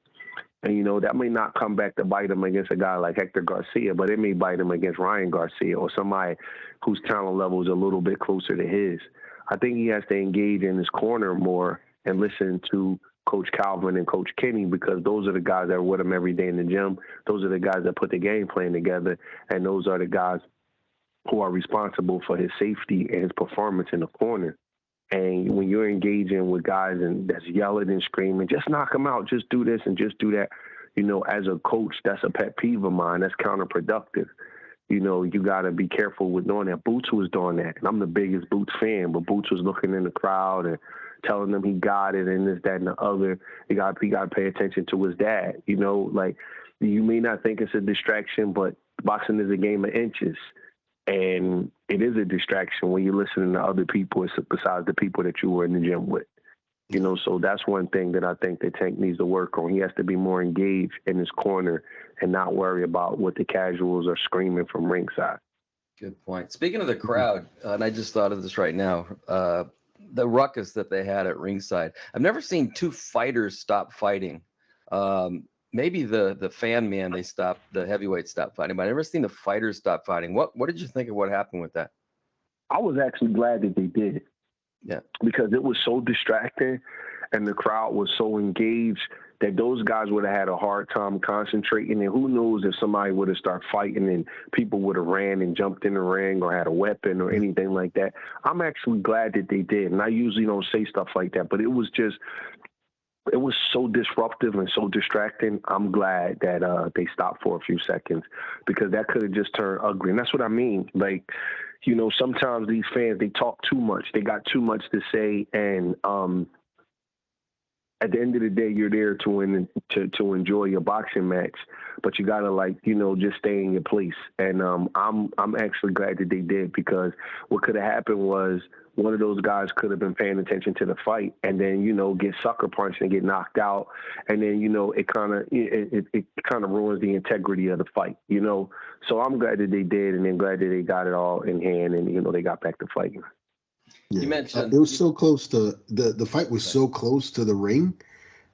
And, you know, that may not come back to bite him against a guy like Hector Garcia, but it may bite him against Ryan Garcia or somebody whose talent level is a little bit closer to his. I think he has to engage in his corner more and listen to Coach Calvin and Coach Kenny, because those are the guys that are with him every day in the gym. Those are the guys that put the game plan together, and those are the guys who are responsible for his safety and his performance in the corner. And when you're engaging with guys and that's yelling and screaming, just knock them out, just do this and just do that, you know, as a coach, that's a pet peeve of mine. That's counterproductive. You know, you got to be careful with doing that. Boots was doing that, and I'm the biggest Boots fan, but Boots was looking in the crowd and telling them he got it and this, that, and the other. He got to pay attention to his dad. You know, like, you may not think it's a distraction, but boxing is a game of inches. And it is a distraction when you're listening to other people besides the people that you were in the gym with. You know, so that's one thing that I think that Tank needs to work on. He has to be more engaged in his corner and not worry about what the casuals are screaming from ringside. Good point. Speaking of the crowd, and I just thought of this right now, the ruckus that they had at ringside. I've never seen two fighters stop fighting. Maybe the fan man, the heavyweight stopped fighting, but I've never seen the fighters stop fighting. What did you think of what happened with that? I was actually glad that they did. Yeah. Because it was so distracting and the crowd was so engaged that those guys would have had a hard time concentrating. And who knows if somebody would have started fighting and people would have ran and jumped in the ring or had a weapon or anything like that. I'm actually glad that they did. And I usually don't say stuff like that, but it was so disruptive and so distracting. I'm glad that they stopped for a few seconds, because that could have just turned ugly. And that's what I mean. Like, you know, sometimes these fans, they talk too much. They got too much to say. And at the end of the day, you're there to enjoy your boxing match, but you got to, like, you know, just stay in your place. And I'm actually glad that they did, because what could have happened was one of those guys could have been paying attention to the fight and then, you know, get sucker punched and get knocked out. And then, you know, it kind of ruins the integrity of the fight, you know? So I'm glad that they did, and then glad that they got it all in hand and, you know, they got back to fighting. Yeah. You mentioned it was so close to the fight was so close to the ring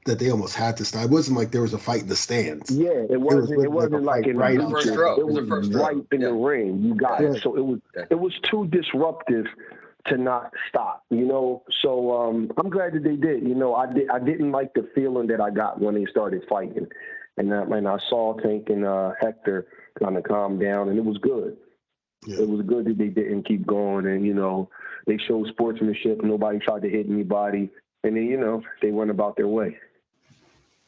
that they almost had to stop. It wasn't like there was a fight in the stands. Yeah, it wasn't like in right the first row. It was right in the ring. You got it. So it was too disruptive to not stop, you know. So I'm glad that they did. You know, I didn't like the feeling that I got when they started fighting, and I saw Tank and Hector kind of calm down, and it was good. Yeah. It was good that they didn't keep going, and, you know, they showed sportsmanship. Nobody tried to hit anybody, and then, you know, they went about their way.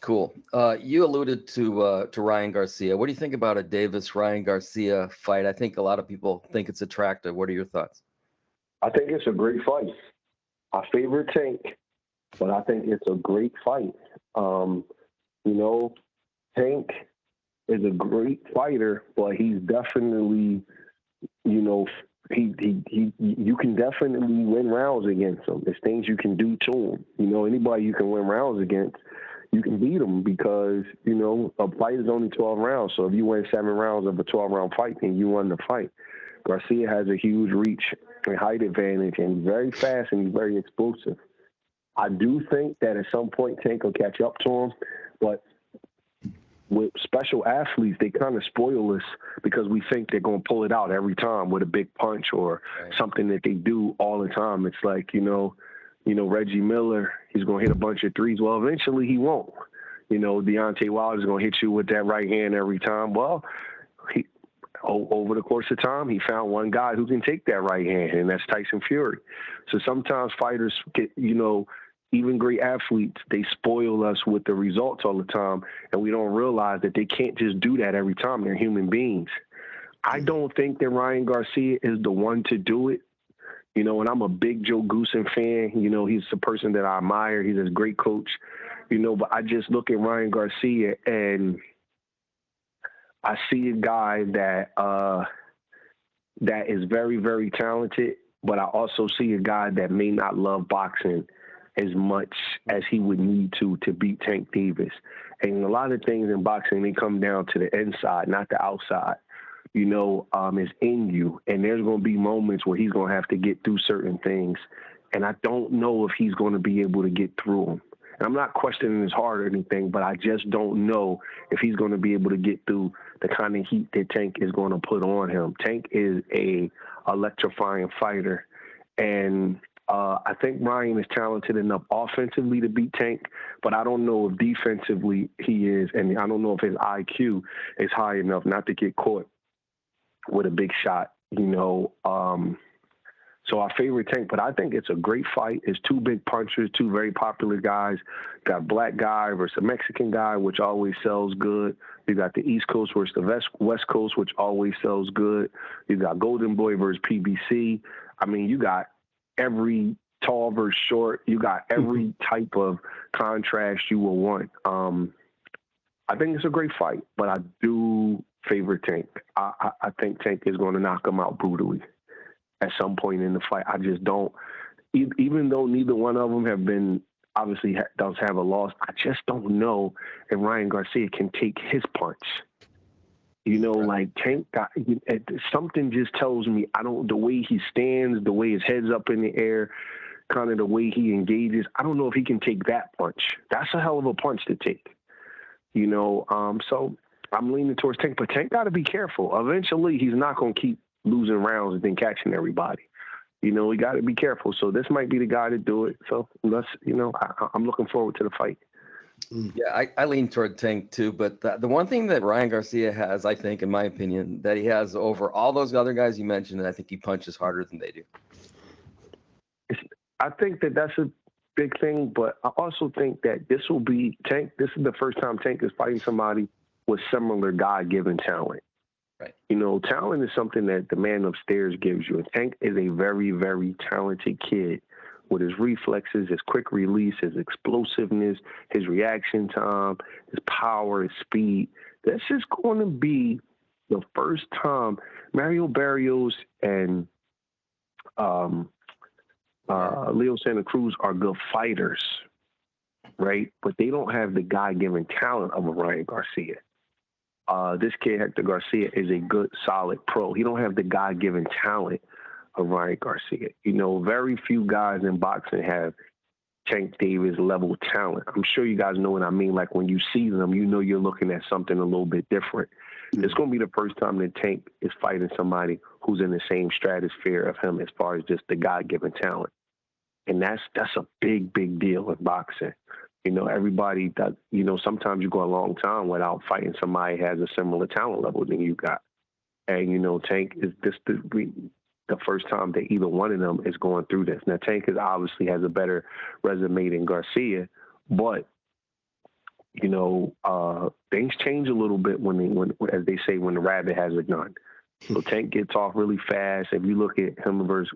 Cool. You alluded to Ryan Garcia. What do you think about a Davis-Ryan Garcia fight? I think a lot of people think it's attractive. What are your thoughts? I think it's a great fight. I favor Tank, but I think it's a great fight. You know, Tank is a great fighter, but he's definitely, you know, you can definitely win rounds against him. There's things you can do to him. You know, anybody you can win rounds against, you can beat them, because, you know, a fight is only 12 rounds. So if you win 7 rounds of a 12-round fight, then you won the fight. Garcia has a huge reach and height advantage, and he's very fast and he's very explosive. I do think that at some point Tank will catch up to him, but with special athletes, they kind of spoil us because we think they're going to pull it out every time with a big punch or something that they do all the time. It's like, you know, Reggie Miller, he's going to hit a bunch of threes. Well, eventually he won't. You know, Deontay Wilder's going to hit you with that right hand every time. Well, over the course of time, he found one guy who can take that right hand, and that's Tyson Fury. So sometimes fighters get, you know, even great athletes, they spoil us with the results all the time, and we don't realize that they can't just do that every time. They're human beings. I don't think that Ryan Garcia is the one to do it. You know, and I'm a big Joe Goosen fan. You know, he's the person that I admire. He's a great coach, you know, but I just look at Ryan Garcia and I see a guy that that is very, very talented, but I also see a guy that may not love boxing as much as he would need to beat Tank Davis. And a lot of things in boxing, they come down to the inside, not the outside. It's in you. And there's going to be moments where he's going to have to get through certain things. And I don't know if he's going to be able to get through them. And I'm not questioning his heart or anything, but I just don't know if he's going to be able to get through the kind of heat that Tank is going to put on him. Tank is a electrifying fighter. And I think Ryan is talented enough offensively to beat Tank, but I don't know if defensively he is, and I don't know if his IQ is high enough not to get caught with a big shot, So I favor Tank, but I think it's a great fight. It's two big punchers, two very popular guys. Got a black guy versus a Mexican guy, which always sells good. You got the East Coast versus the West Coast, which always sells good. You got Golden Boy versus PBC. I mean, you got every tall versus short. You got every type of contrast you will want. I think it's a great fight, but I do favor Tank. I think Tank is going to knock him out brutally at some point in the fight. I just don't, even though neither one of them have been, obviously does have a loss, I just don't know if Ryan Garcia can take his punch. Like Tank got, something just tells me, the way he stands, the way his head's up in the air, kind of the way he engages, I don't know if he can take that punch. That's a hell of a punch to take, so I'm leaning towards Tank, but Tank got to be careful. Eventually, he's not going to keep losing rounds and then catching everybody. We got to be careful. So this might be the guy to do it. So let's, I'm looking forward to the fight. Yeah, I lean toward Tank too. But the one thing that Ryan Garcia has, I think, in my opinion, that he has over all those other guys you mentioned, and I think he punches harder than they do. I think that's a big thing, but I also think that this will be Tank. This is the first time Tank is fighting somebody with similar God-given talent. Right. Talent is something that the man upstairs gives you. And Tank is a very, very talented kid with his reflexes, his quick release, his explosiveness, his reaction time, his power, his speed. This is going to be the first time Mario Barrios and Leo Santa Cruz are good fighters, right? But they don't have the God-given talent of a Ryan Garcia. This kid, Hector Garcia, is a good, solid pro. He don't have the God-given talent of Ryan Garcia. Very few guys in boxing have Tank Davis level talent. I'm sure you guys know what I mean. Like when you see them, you're looking at something a little bit different. It's going to be the first time that Tank is fighting somebody who's in the same stratosphere of him as far as just the God-given talent. And that's a big, big deal in boxing. Everybody that, sometimes you go a long time without fighting somebody who has a similar talent level than you got. And, Tank is the first time that either one of them is going through this. Now, Tank obviously has a better resume than Garcia, but, things change a little bit when as they say, when the rabbit has a gun. So Tank gets off really fast. If you look at him versus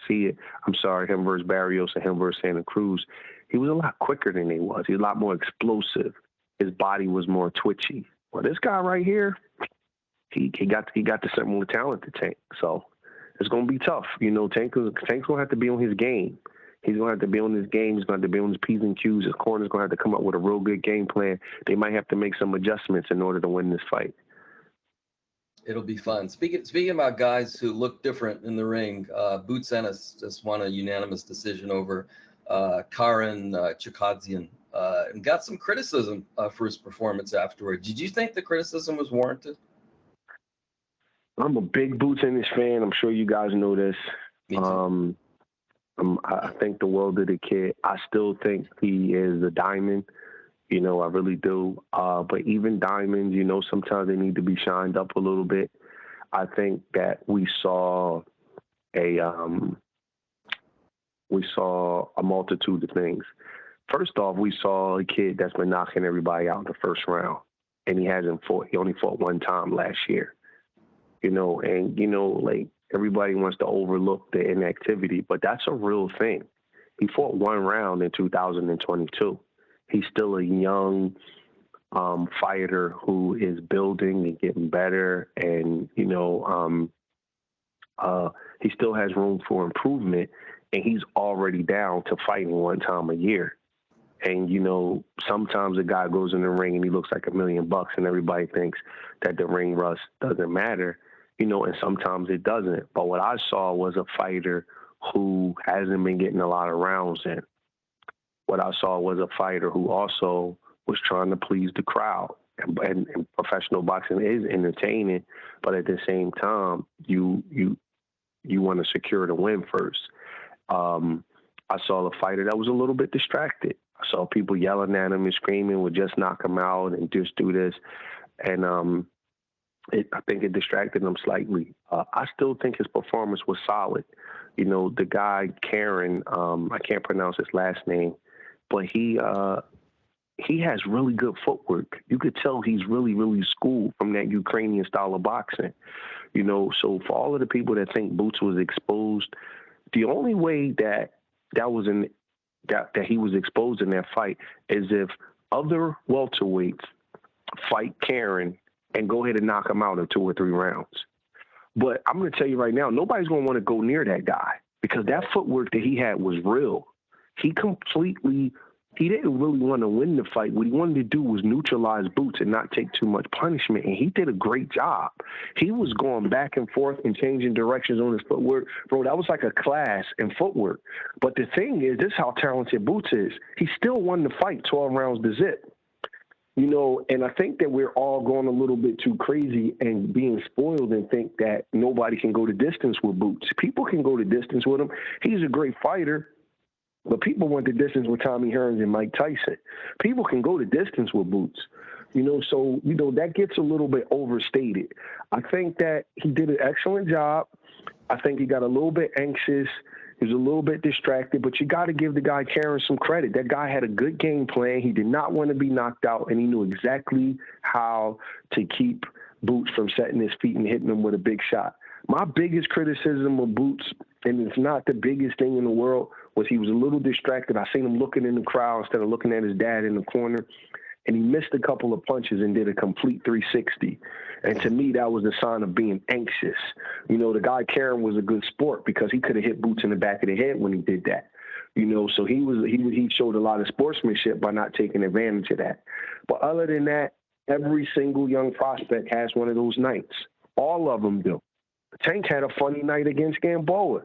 him versus Barrios and him versus Santa Cruz, he was a lot quicker than he was. He was a lot more explosive. His body was more twitchy. Well, this guy right here, he got the similar talent to Tank. So it's going to be tough. Tank's going to have to be on his game. He's going to have to be on his game. He's going to have to be on his P's and Q's. His corner's going to have to come up with a real good game plan. They might have to make some adjustments in order to win this fight. It'll be fun. Speaking about guys who look different in the ring, Boots Ennis just won a unanimous decision over Karen Chikadzian and got some criticism for his performance afterward. Did you think the criticism was warranted? I'm a big Boots Ennis fan. I'm sure you guys know this. Me too. I think the world of the kid. I still think he is a diamond. I really do. But even diamonds, sometimes they need to be shined up a little bit. I think that we saw a multitude of things. First off, we saw a kid that's been knocking everybody out in the first round, and he hasn't fought. He only fought one time last year. Like everybody wants to overlook the inactivity, but that's a real thing. He fought one round in 2022. He's still a young fighter who is building and getting better. And, He still has room for improvement, and he's already down to fighting one time a year. And, you know, sometimes a guy goes in the ring and he looks like $1 million and everybody thinks that the ring rust doesn't matter, you know, and sometimes it doesn't. But what I saw was a fighter who hasn't been getting a lot of rounds in. What I saw was a fighter who also was trying to please the crowd. And professional boxing is entertaining, but at the same time, you want to secure the win first. I saw a fighter that was a little bit distracted. I saw people yelling at him and screaming, would just knock him out and just do this. And I think it distracted him slightly. I still think his performance was solid. You know, the guy, Karen, I can't pronounce his last name, but he has really good footwork. You could tell he's really, really schooled from that Ukrainian style of boxing. You know, so for all of the people that think Boots was exposed, the only way that he was exposed in that fight is if other welterweights fight Karen and go ahead and knock him out in 2 or 3 rounds. But I'm going to tell you right now, nobody's going to want to go near that guy because that footwork that he had was real. He didn't really want to win the fight. What he wanted to do was neutralize Boots and not take too much punishment, and he did a great job. He was going back and forth and changing directions on his footwork. Bro, that was like a class in footwork. But the thing is, this is how talented Boots is. He still won the fight 12 rounds to zip. You know, and I think that we're all going a little bit too crazy and being spoiled and think that nobody can go the distance with Boots. People can go the distance with him. He's a great fighter. But people went the distance with Tommy Hearns and Mike Tyson. People can go the distance with Boots. You know, so, you know, that gets a little bit overstated. I think that he did an excellent job. I think he got a little bit anxious. He was a little bit distracted, but you got to give the guy Karen some credit. That guy had a good game plan. He did not want to be knocked out, and he knew exactly how to keep Boots from setting his feet and hitting him with a big shot. My biggest criticism of Boots, and it's not the biggest thing in the world, was he was a little distracted. I seen him looking in the crowd instead of looking at his dad in the corner, and he missed a couple of punches and did a complete 360. And to me, that was a sign of being anxious. You know, the guy Karen was a good sport because he could have hit Boots in the back of the head when he did that. You know, so he showed a lot of sportsmanship by not taking advantage of that. But other than that, every single young prospect has one of those nights. All of them do. Tank had a funny night against Gamboa.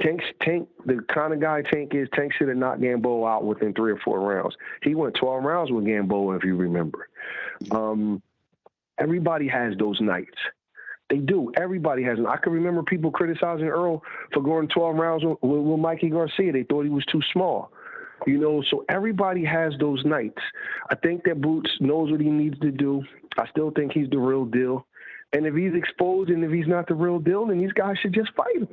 Tank, the kind of guy Tank is, Tank should have knocked Gamboa out within 3 or 4 rounds. He went 12 rounds with Gamboa, if you remember. Everybody has those nights. They do. Everybody has them. I can remember people criticizing Earl for going 12 rounds with Mikey Garcia. They thought he was too small. You know, so everybody has those nights. I think that Boots knows what he needs to do. I still think he's the real deal. And if he's exposed and if he's not the real deal, then these guys should just fight him.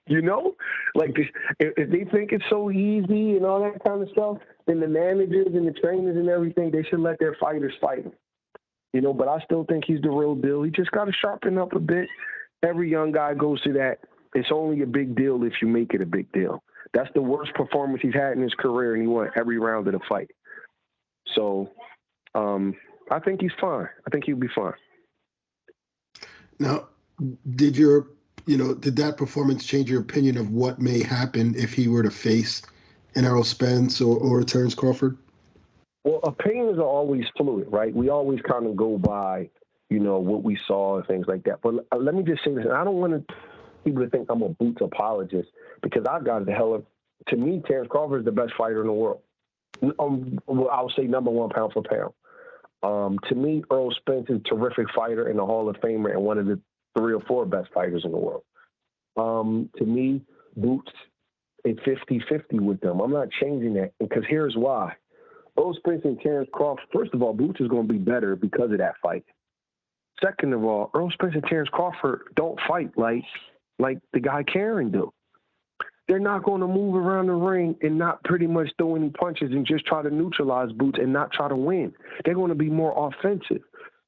You know, like if they think it's so easy and all that kind of stuff, then the managers and the trainers and everything, they should let their fighters fight him. You know, but I still think he's the real deal. He just got to sharpen up a bit. Every young guy goes to that. It's only a big deal if you make it a big deal. That's the worst performance he's had in his career, and he won every round of the fight. So I think he's fine. I think he'll be fine. Now, did that performance change your opinion of what may happen if he were to face an Errol Spence or Terence Crawford? Well, opinions are always fluid, right? We always kind of go by, you know, what we saw and things like that. But let me just say this. And I don't want people to think I'm a Boots apologist because I got the hell of, to me, Terence Crawford is the best fighter in the world. I'll say number 1 pound for pound. To me, Errol Spence is a terrific fighter and a Hall of Famer and one of the 3 or 4 best fighters in the world. To me, Boots is 50-50 with them. I'm not changing that because here's why. Errol Spence and Terence Crawford, first of all, Boots is going to be better because of that fight. Second of all, Errol Spence and Terence Crawford don't fight like the guy Karen do. They're not going to move around the ring and not pretty much throw any punches and just try to neutralize Boots and not try to win. They're going to be more offensive.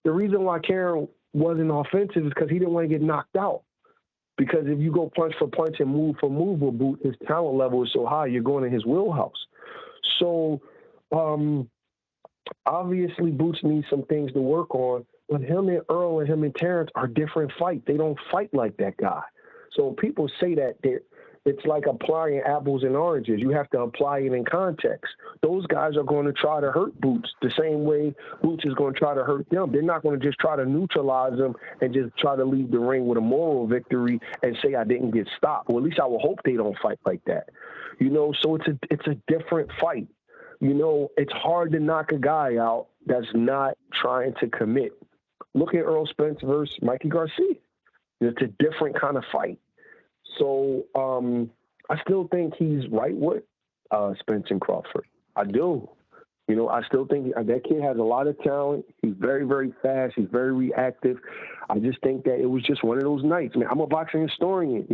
The reason why Karen wasn't offensive is because he didn't want to get knocked out. Because if you go punch for punch and move for move with Boots, his talent level is so high, you're going in his wheelhouse. So obviously Boots needs some things to work on, but him and Earl and him and Terence are different fights. They don't fight like that guy. So people say that it's like applying apples and oranges. You have to apply it in context. Those guys are going to try to hurt Boots the same way Boots is going to try to hurt them. They're not going to just try to neutralize them and just try to leave the ring with a moral victory and say I didn't get stopped. Or at least I will hope they don't fight like that. So it's a different fight. It's hard to knock a guy out that's not trying to commit. Look at Earl Spence versus Mikey Garcia. It's a different kind of fight. So I still think he's right with Spence and Crawford. I do. I still think that kid has a lot of talent. He's very, very fast. He's very reactive. I just think that it was just one of those nights. I'm a boxing historian.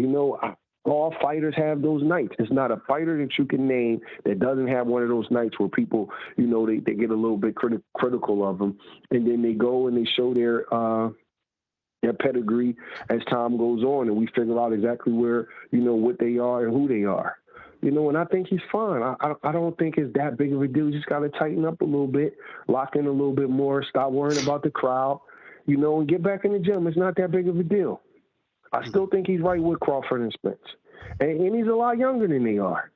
All fighters have those nights. It's not a fighter that you can name that doesn't have one of those nights where people, they get a little bit critical of them. And then they go and they show their pedigree as time goes on, and we figure out exactly where, what they are and who they are. And I think he's fine. I don't think it's that big of a deal. You just got to tighten up a little bit, lock in a little bit more, stop worrying about the crowd, and get back in the gym. It's not that big of a deal. I still think he's right with Crawford and Spence. And he's a lot younger than they are.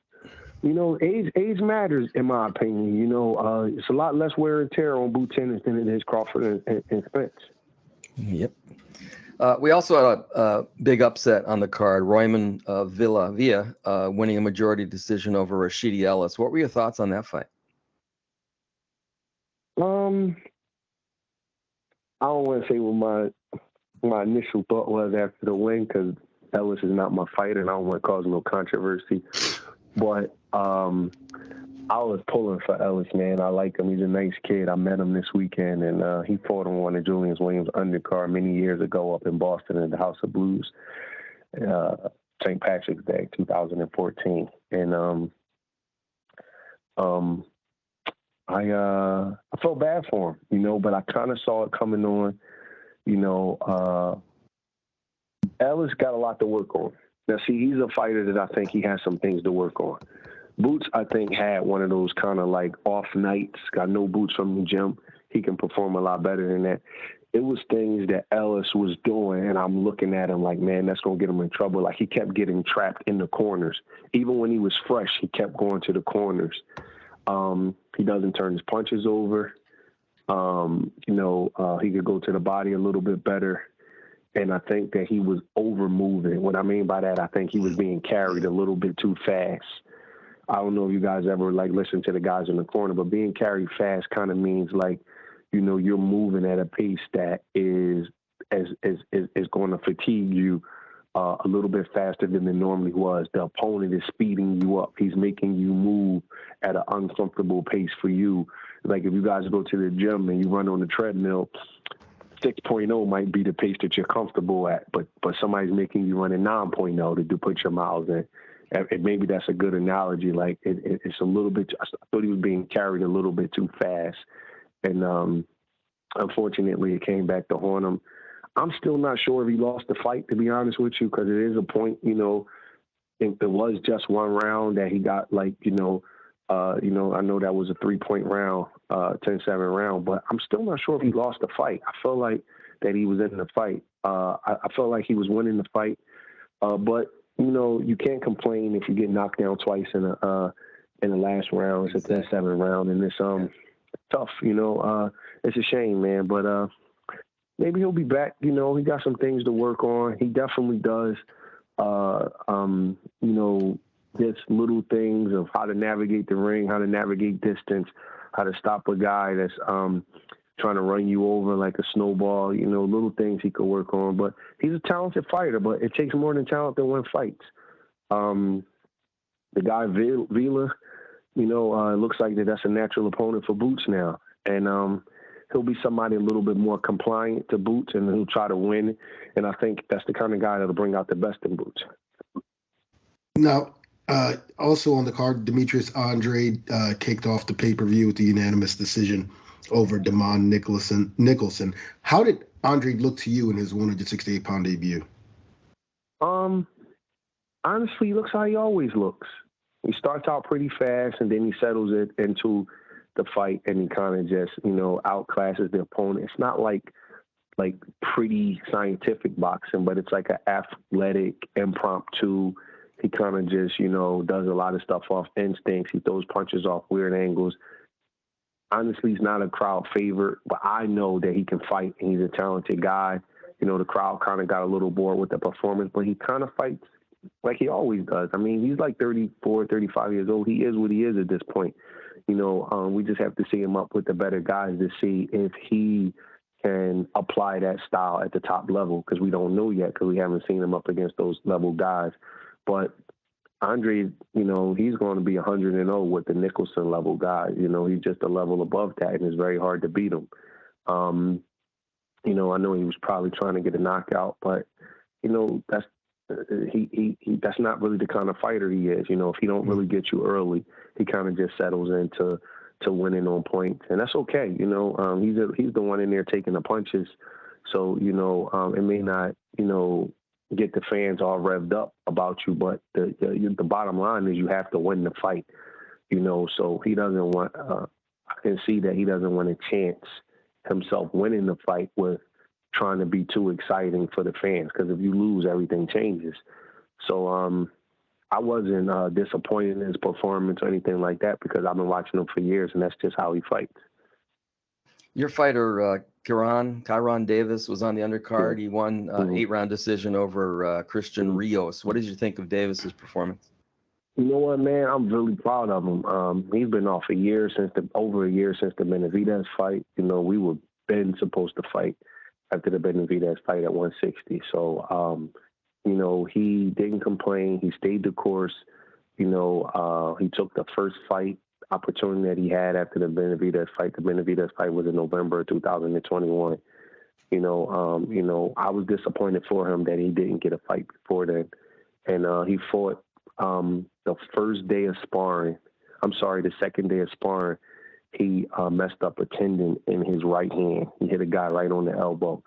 Age matters, in my opinion. It's a lot less wear and tear on Boots than it is Crawford and Spence. Yep. We also had a big upset on the card. Royman Villa winning a majority decision over Rashidi Ellis. What were your thoughts on that fight? I don't want to say what my initial thought was after the win, because Ellis is not my fighter, and I don't want to cause no controversy. But I was pulling for Ellis, man. I like him. He's a nice kid. I met him this weekend, and he fought on one of Julius Williams' undercard many years ago up in Boston at the House of Blues, St. Patrick's Day, 2014. And I felt bad for him, but I kind of saw it coming on. Ellis got a lot to work on. Now, see, he's a fighter that I think he has some things to work on. Boots, I think, had one of those kind of like off nights. Got no Boots from the gym. He can perform a lot better than that. It was things that Ellis was doing, and I'm looking at him like, man, that's going to get him in trouble. Like, he kept getting trapped in the corners. Even when he was fresh, he kept going to the corners. He doesn't turn his punches over. He could go to the body a little bit better. And I think that he was over-moving. What I mean by that, I think he was being carried a little bit too fast. I don't know if you guys ever listen to the guys in the corner, but being carried fast kind of means you're moving at a pace that is going to fatigue you a little bit faster than it normally was. The opponent is speeding you up. He's making you move at an uncomfortable pace for you. Like if you guys go to the gym and you run on the treadmill, 6.0 might be the pace that you're comfortable at, but somebody's making you run a 9.0 to put your miles in. And maybe that's a good analogy. Like it's a little bit. I thought he was being carried a little bit too fast, and unfortunately, it came back to haunt him. I'm still not sure if he lost the fight, to be honest with you, because it is a point. It was just one round that he got. I know that was a 3-point round, 10-7 round, but I'm still not sure if he lost the fight. I felt like that he was in the fight. I felt like he was winning the fight, but. You can't complain if you get knocked down twice in the last round. It's a 10-7 round, and it's tough. It's a shame, man. But maybe he'll be back. He got some things to work on. He definitely does. Just little things of how to navigate the ring, how to navigate distance, how to stop a guy that's trying to run you over like a snowball, little things he could work on. But he's a talented fighter, but it takes more than talent to win fights. The guy Vila, it looks like that's a natural opponent for Boots now. And he'll be somebody a little bit more compliant to Boots, and he'll try to win. And I think that's the kind of guy that'll bring out the best in Boots. Now, also on the card, Demetrius Andrade kicked off the pay-per-view with the unanimous decision over Damon Nicholson. How did Andrade look to you in his 168-pound debut? Honestly, he looks how he always looks. He starts out pretty fast, and then he settles it into the fight, and he kind of just, outclasses the opponent. It's not like like pretty scientific boxing, but it's like an athletic, impromptu. He kind of just, does a lot of stuff off instincts. He throws punches off weird angles. Honestly, he's not a crowd favorite, but I know that he can fight, and he's a talented guy. The crowd kind of got a little bored with the performance, but he kind of fights like he always does. I mean, he's like 34, 35 years old. He is what he is at this point. We just have to see him up with the better guys to see if he can apply that style at the top level, because we don't know yet, because we haven't seen him up against those level guys. But Andre, he's going to be 100-0 with the Nicholson level guys. He's just a level above that, and it's very hard to beat him. I know he was probably trying to get a knockout, but that's that's not really the kind of fighter he is. If he don't really get you early, he kind of just settles into winning on points, and that's okay. He's the one in there taking the punches, so it may not get the fans all revved up about you, but the bottom line is you have to win the fight. So he doesn't want. I can see that he doesn't want to chance himself winning the fight with trying to be too exciting for the fans, because if you lose, everything changes. So I wasn't disappointed in his performance or anything like that, because I've been watching him for years, and that's just how he fights. Your fighter, Kyron Davis, was on the undercard. He won 8-round decision over Christian Rios. What did you think of Davis's performance? You know what, man? I'm really proud of him. He's been off over a year since the Benavidez fight. We were supposed to fight after the Benavidez fight at 160. So, he didn't complain. He stayed the course. He took the first fight opportunity that he had after the Benavidez fight. The Benavidez fight was in November of 2021. I was disappointed for him that he didn't get a fight before then. And he fought the second day of sparring, he messed up a tendon in his right hand. He hit a guy right on the elbow.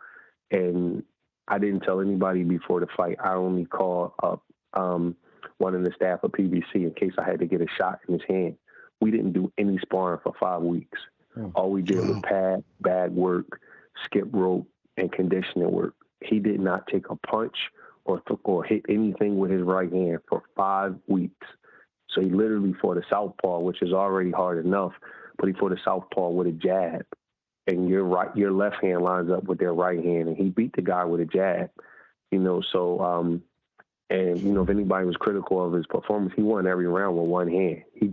And I didn't tell anybody before the fight. I only called up one of the staff of PBC in case I had to get a shot in his hand. We didn't do any sparring for 5 weeks. All we did was pad, bag work, skip rope, and conditioning work. He did not take a punch or hit anything with his right hand for 5 weeks. So he literally fought a southpaw, which is already hard enough, but he fought a southpaw with a jab. And your left hand lines up with their right hand, and he beat the guy with a jab. If anybody was critical of his performance, he won every round with one hand. He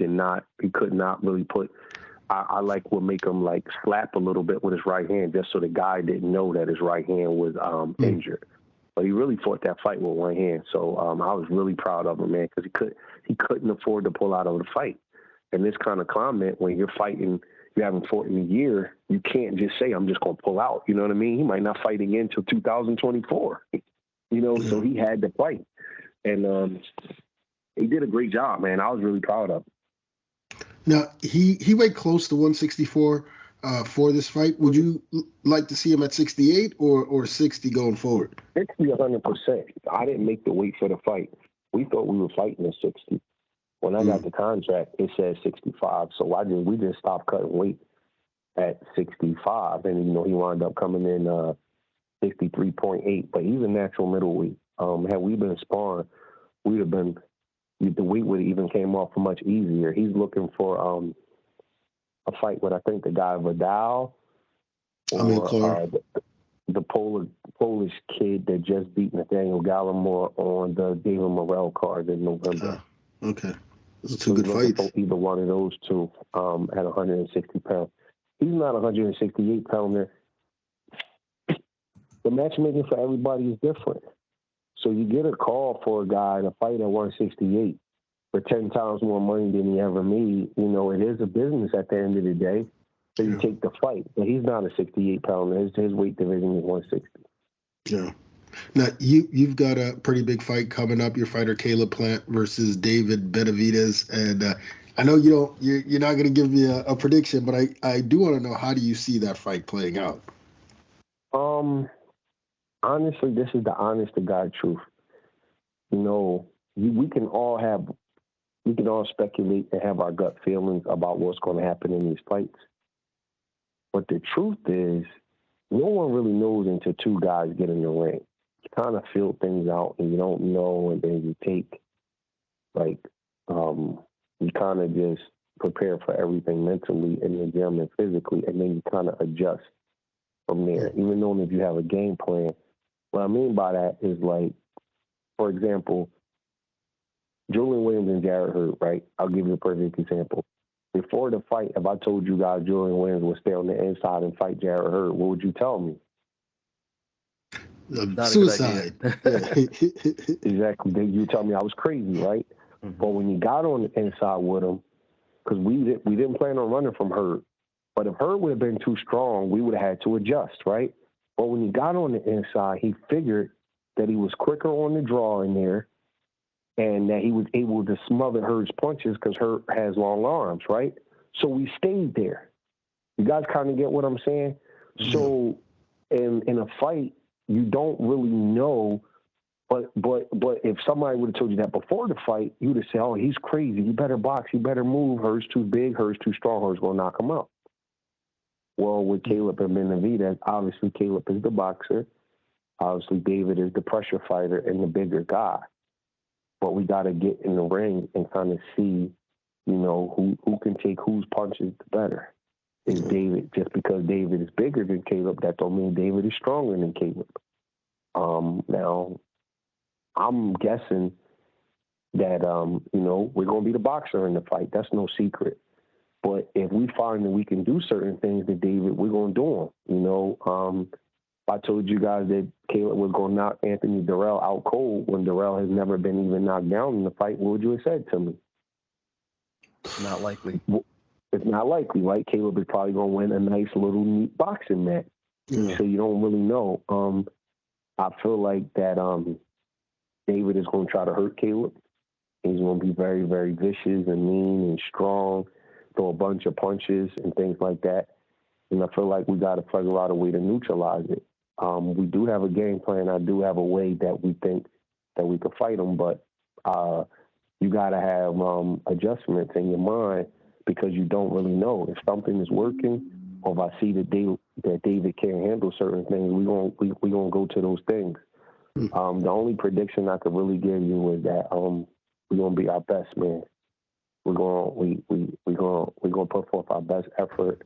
could not really put, I would make him like slap a little bit with his right hand just so the guy didn't know that his right hand was injured. But he really fought that fight with one hand. So I was really proud of him, man, because he couldn't afford to pull out of the fight. And this kind of climate, when you're fighting, you haven't fought in a year, you can't just say, I'm just going to pull out. You know what I mean? He might not fight again until 2024. So he had to fight. And he did a great job, man. I was really proud of him. Now, he weighed close to 164 for this fight. Would you like to see him at 68 or 60 going forward? 60, 100%. I didn't make the weight for the fight. We thought we were fighting at 60. When I got the contract, it said 65. So we just stopped cutting weight at 65. And, he wound up coming in 63.8. But he's a natural middleweight. Had we been sparring, the weight would have even came off much easier. He's looking for a fight with, I think, the guy Vidal or the Polish kid that just beat Nathaniel Gallimore on the David Morrell card in November. Okay. Those are two good fights. Either one of those two at 160 pounds. He's not a 168 pounder. The matchmaking for everybody is different. So you get a call for a guy to fight at 168 for 10 times more money than he ever made. It is a business at the end of the day. So you take the fight. But he's not a 68 pounder. His weight division is 160. Yeah. Now, you've got a pretty big fight coming up. Your fighter Caleb Plant versus David Benavidez. And I know you're not going to give me a prediction, but I do want to know, how do you see that fight playing out? Honestly, this is the honest to God truth. We can all speculate and have our gut feelings about what's going to happen in these fights. But the truth is, no one really knows until two guys get in the ring. You kind of feel things out, and you don't know, and then you take, like, you kind of just prepare for everything mentally in the gym and physically, and then you kind of adjust from there. Even though if you have a game plan, what I mean by that is, like, for example, Julian Williams and Jarrett Hurd, right? I'll give you a perfect example. Before the fight, if I told you guys Julian Williams would stay on the inside and fight Jarrett Hurd, what would you tell me? Suicide. Exactly. You tell me I was crazy, right? Mm-hmm. But when you got on the inside with him, because we didn't plan on running from Hurd, but if Hurd would have been too strong, we would have had to adjust, right? But when he got on the inside, he figured that he was quicker on the draw in there, and that he was able to smother Hurd's punches because Hurd has long arms, right? So we stayed there. You guys kind of get what I'm saying? Mm-hmm. So in a fight, you don't really know, but if somebody would have told you that before the fight, you would have said, oh, he's crazy. You better box. You better move. Hurd's too big. Hurd's too strong. Hurd's going to knock him out. Well, with Caleb and Benavidez, obviously Caleb is the boxer. Obviously David is the pressure fighter and the bigger guy. But we got to get in the ring and kind of see, you know, who can take whose punches the better. Is David, just because David is bigger than Caleb, that don't mean David is stronger than Caleb. Now, I'm guessing that, you know, we're going to be the boxer in the fight. That's no secret. But if we find that we can do certain things to David, we're going to do them. You know, if I told you guys that Caleb was going to knock Anthony Durrell out cold when Durrell has never been even knocked down in the fight, what would you have said to me? Not likely. It's not likely, right? Caleb is probably going to win a nice little neat boxing match. Yeah. So you don't really know. I feel like that David is going to try to hurt Caleb. He's going to be very, very vicious and mean and strong, throw a bunch of punches and things like that. And I feel like we got to figure out a way to neutralize it. We do have a game plan. I do have a way that we think that we could fight him, but you got to have adjustments in your mind, because you don't really know if something is working, or if I see that David can't handle certain things, we gonna go to those things. The only prediction I could really give you is that we're gonna be our best, man. We're gonna put forth our best effort,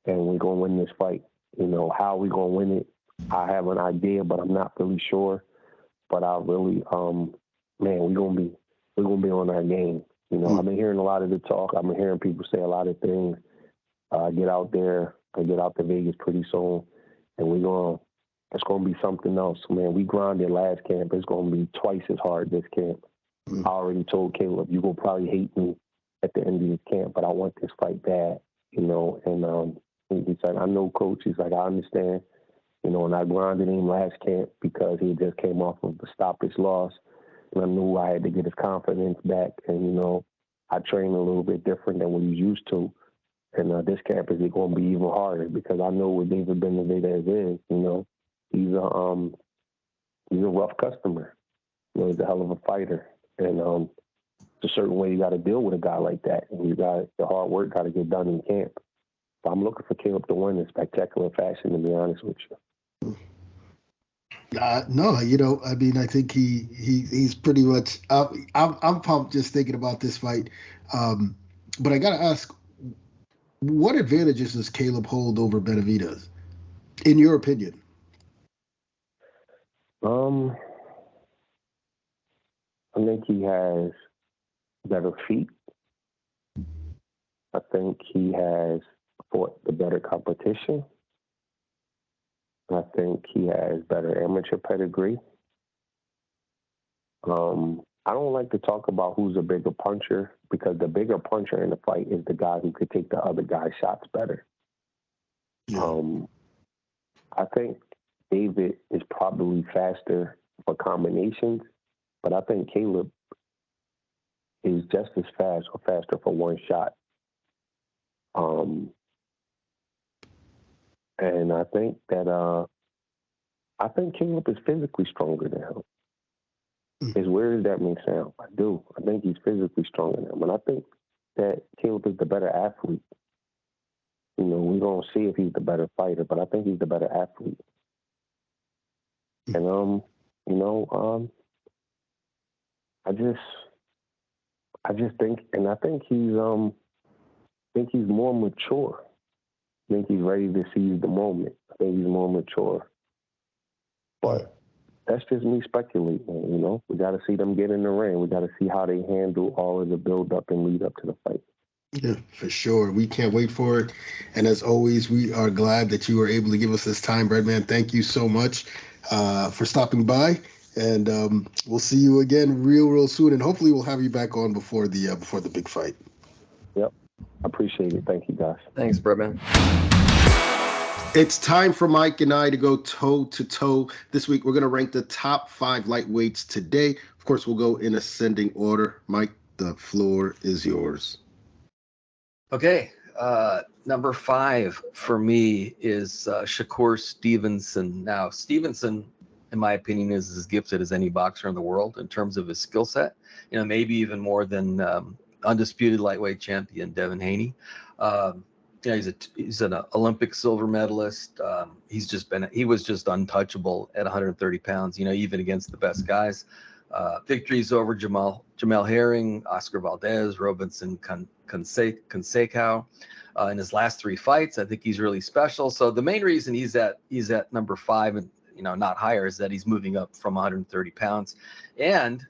and we're gonna win this fight. You know how we're gonna win it, I have an idea, but I'm not really sure. But I really, man, we're gonna be on our game. You know, I've been hearing a lot of the talk. I've been hearing people say a lot of things. Get out there. I get out to Vegas pretty soon, and it's gonna be something else, man. We grinded last camp. It's gonna be twice as hard this camp. I already told Caleb, you're gonna probably hate me at the end of this camp, but I want this fight bad, you know. And he said, I know, coach. He's like, I understand, you know. And I grinded him last camp because he just came off of the stoppage loss. And I knew I had to get his confidence back. And, you know, I train a little bit different than what he's used to. And this camp is going to be even harder, because I know what David Benavidez is. You know, he's a rough customer. You know, he's a hell of a fighter. And it's a certain way you got to deal with a guy like that. And the hard work got to get done in camp. But I'm looking for Caleb to win in spectacular fashion, to be honest with you. No, you know, I mean, I think he's pretty much. I'm pumped just thinking about this fight. But I gotta ask, what advantages does Caleb hold over Benavidez, in your opinion? I think he has better feet. I think he has fought the better competition. I think he has better amateur pedigree. I don't like to talk about who's a bigger puncher, because the bigger puncher in the fight is the guy who could take the other guy's shots better. Yeah. I think David is probably faster for combinations, but I think Caleb is just as fast or faster for one shot. And I think that Caleb is physically stronger than him. As weird as that may sound, I do. I think he's physically stronger than him. And I think that Caleb is the better athlete. we're going to see if he's the better fighter, but I think he's the better athlete. And, I just think, and I think he's more mature. I think he's ready to seize the moment. I think he's more mature. But that's just me speculating, We got to see them get in the ring. We got to see how they handle all of the build-up and lead up to the fight. Yeah, for sure. We can't wait for it. And as always, we are glad that you were able to give us this time, Breadman. Thank you so much for stopping by. And we'll see you again real soon. And hopefully we'll have you back on before the big fight. Yep. I appreciate it. Thank you, guys. Thanks, Breadman. It's time for Mike and I to go toe-to-toe. This week, we're going to rank the top 5 lightweights today. Of course, we'll go in ascending order. Mike, the floor is yours. Okay. Number 5 for me is Shakur Stevenson. Now, Stevenson, in my opinion, is as gifted as any boxer in the world in terms of his skill set. Maybe even more than undisputed lightweight champion Devin Haney. He's an Olympic silver medalist. He was just untouchable at 130 pounds, even against the best guys. Victories over Jamal Herring, Oscar Valdez, Robinson Canseco. In his last 3 fights, I think he's really special. So the main reason he's at number 5 and not higher is that he's moving up from 130 pounds. And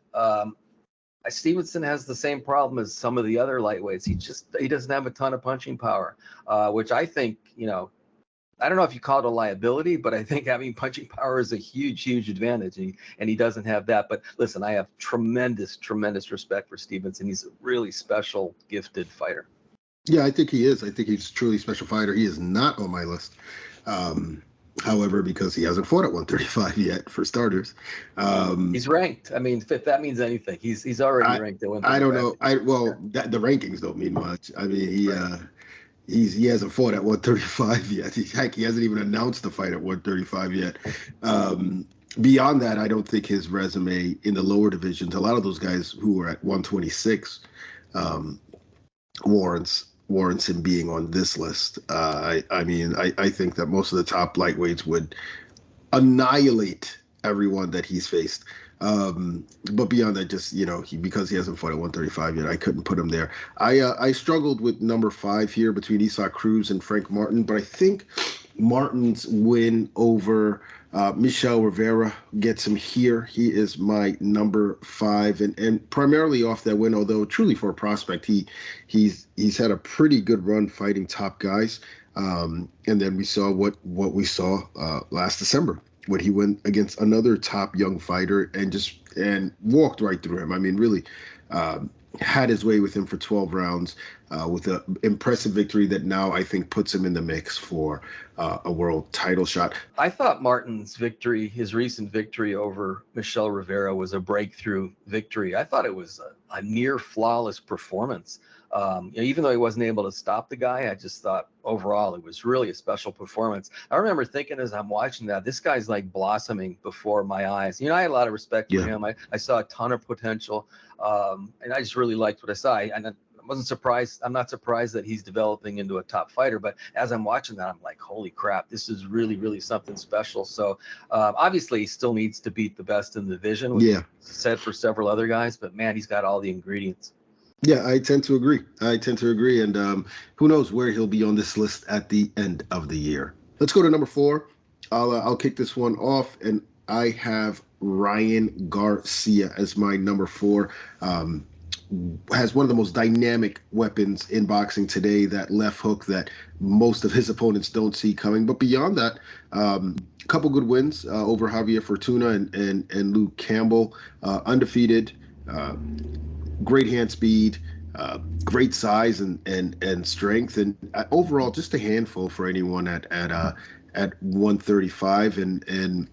Stevenson has the same problem as some of the other lightweights. He doesn't have a ton of punching power, which I think, I don't know if you call it a liability, but I think having punching power is a huge advantage, and he doesn't have that. But listen, I have tremendous respect for Stevenson. He's a really special, gifted fighter. Yeah, I think he is. I think he's a truly special fighter. He is not on my list. However, because he hasn't fought at 135 yet, for starters. He's ranked. I mean, if that means anything, he's already ranked at 135. I don't know. The rankings don't mean much. I mean, he hasn't fought at 135 yet. He hasn't even announced the fight at 135 yet. Beyond that, I don't think his resume in the lower divisions, a lot of those guys who are at 126, warrants him being on this list. I think that most of the top lightweights would annihilate everyone that he's faced. But beyond that, just, because he hasn't fought at 135 yet, I couldn't put him there. I struggled with number 5 here between Isaac Cruz and Frank Martin, but I think Martin's win over Michel Rivera gets him here. He is my number 5, and primarily off that win, although truly for a prospect, he's had a pretty good run fighting top guys. And then we saw what we saw last December when he went against another top young fighter and walked right through him. I mean, really had his way with him for 12 rounds with an impressive victory that now I think puts him in the mix for a world title shot. I thought Martin's victory, his recent victory over Michel Rivera, was a breakthrough victory. I thought it was a near flawless performance. Even though he wasn't able to stop the guy, I just thought overall it was really a special performance. I remember thinking as I'm watching that, this guy's like blossoming before my eyes. I had a lot of respect for him. I saw a ton of potential, and I just really liked what I saw. And I wasn't surprised. I'm not surprised that he's developing into a top fighter. But as I'm watching that, I'm like, holy crap, this is really something special. So obviously he still needs to beat the best in the division, which is said for several other guys. But man, he's got all the ingredients. Yeah, I tend to agree. And who knows where he'll be on this list at the end of the year. Let's go to number 4. I'll kick this one off, and I have Ryan Garcia as my number 4. Has one of the most dynamic weapons in boxing today, that left hook that most of his opponents don't see coming. But beyond that, a couple good wins over Javier Fortuna and Luke Campbell, undefeated. Great hand speed, great size and strength, and overall just a handful for anyone at 135, and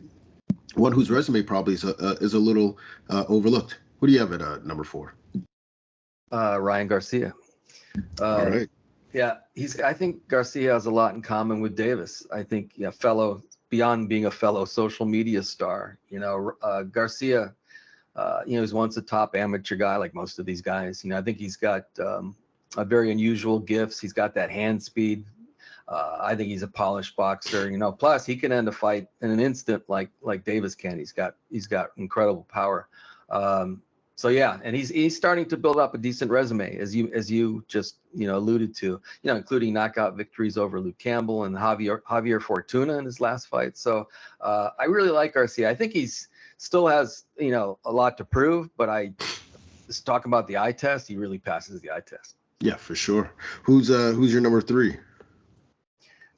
one whose resume probably is a little overlooked. Who do you have at number 4? Ryan Garcia. All right. Yeah, I think Garcia has a lot in common with Davis. I think beyond being a fellow social media star, Garcia. He was once a top amateur guy like most of these guys. I think he's got a very unusual gifts. He's got that hand speed. I think he's a polished boxer. Plus he can end a fight in an instant, like Davis can. He's got incredible power. So yeah, and he's starting to build up a decent resume, as you just alluded to, including knockout victories over Luke Campbell and Javier Fortuna in his last fight. So I really like Garcia. I think he's still has a lot to prove, but just talking about the eye test, he really passes the eye test. Yeah, for sure. Who's your number 3?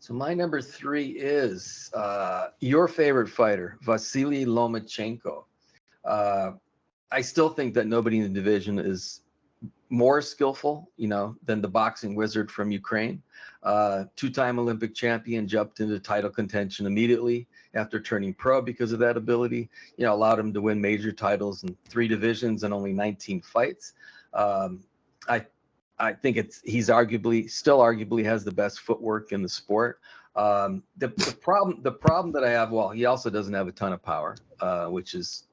So my number 3 is your favorite fighter, Vasily Lomachenko. I still think that nobody in the division is more skillful, than the boxing wizard from Ukraine. 2-time Olympic champion, jumped into title contention immediately after turning pro because of that ability. Allowed him to win major titles in 3 divisions and only 19 fights. I think he's arguably has the best footwork in the sport. The problem that I have, well, he also doesn't have a ton of power, which is,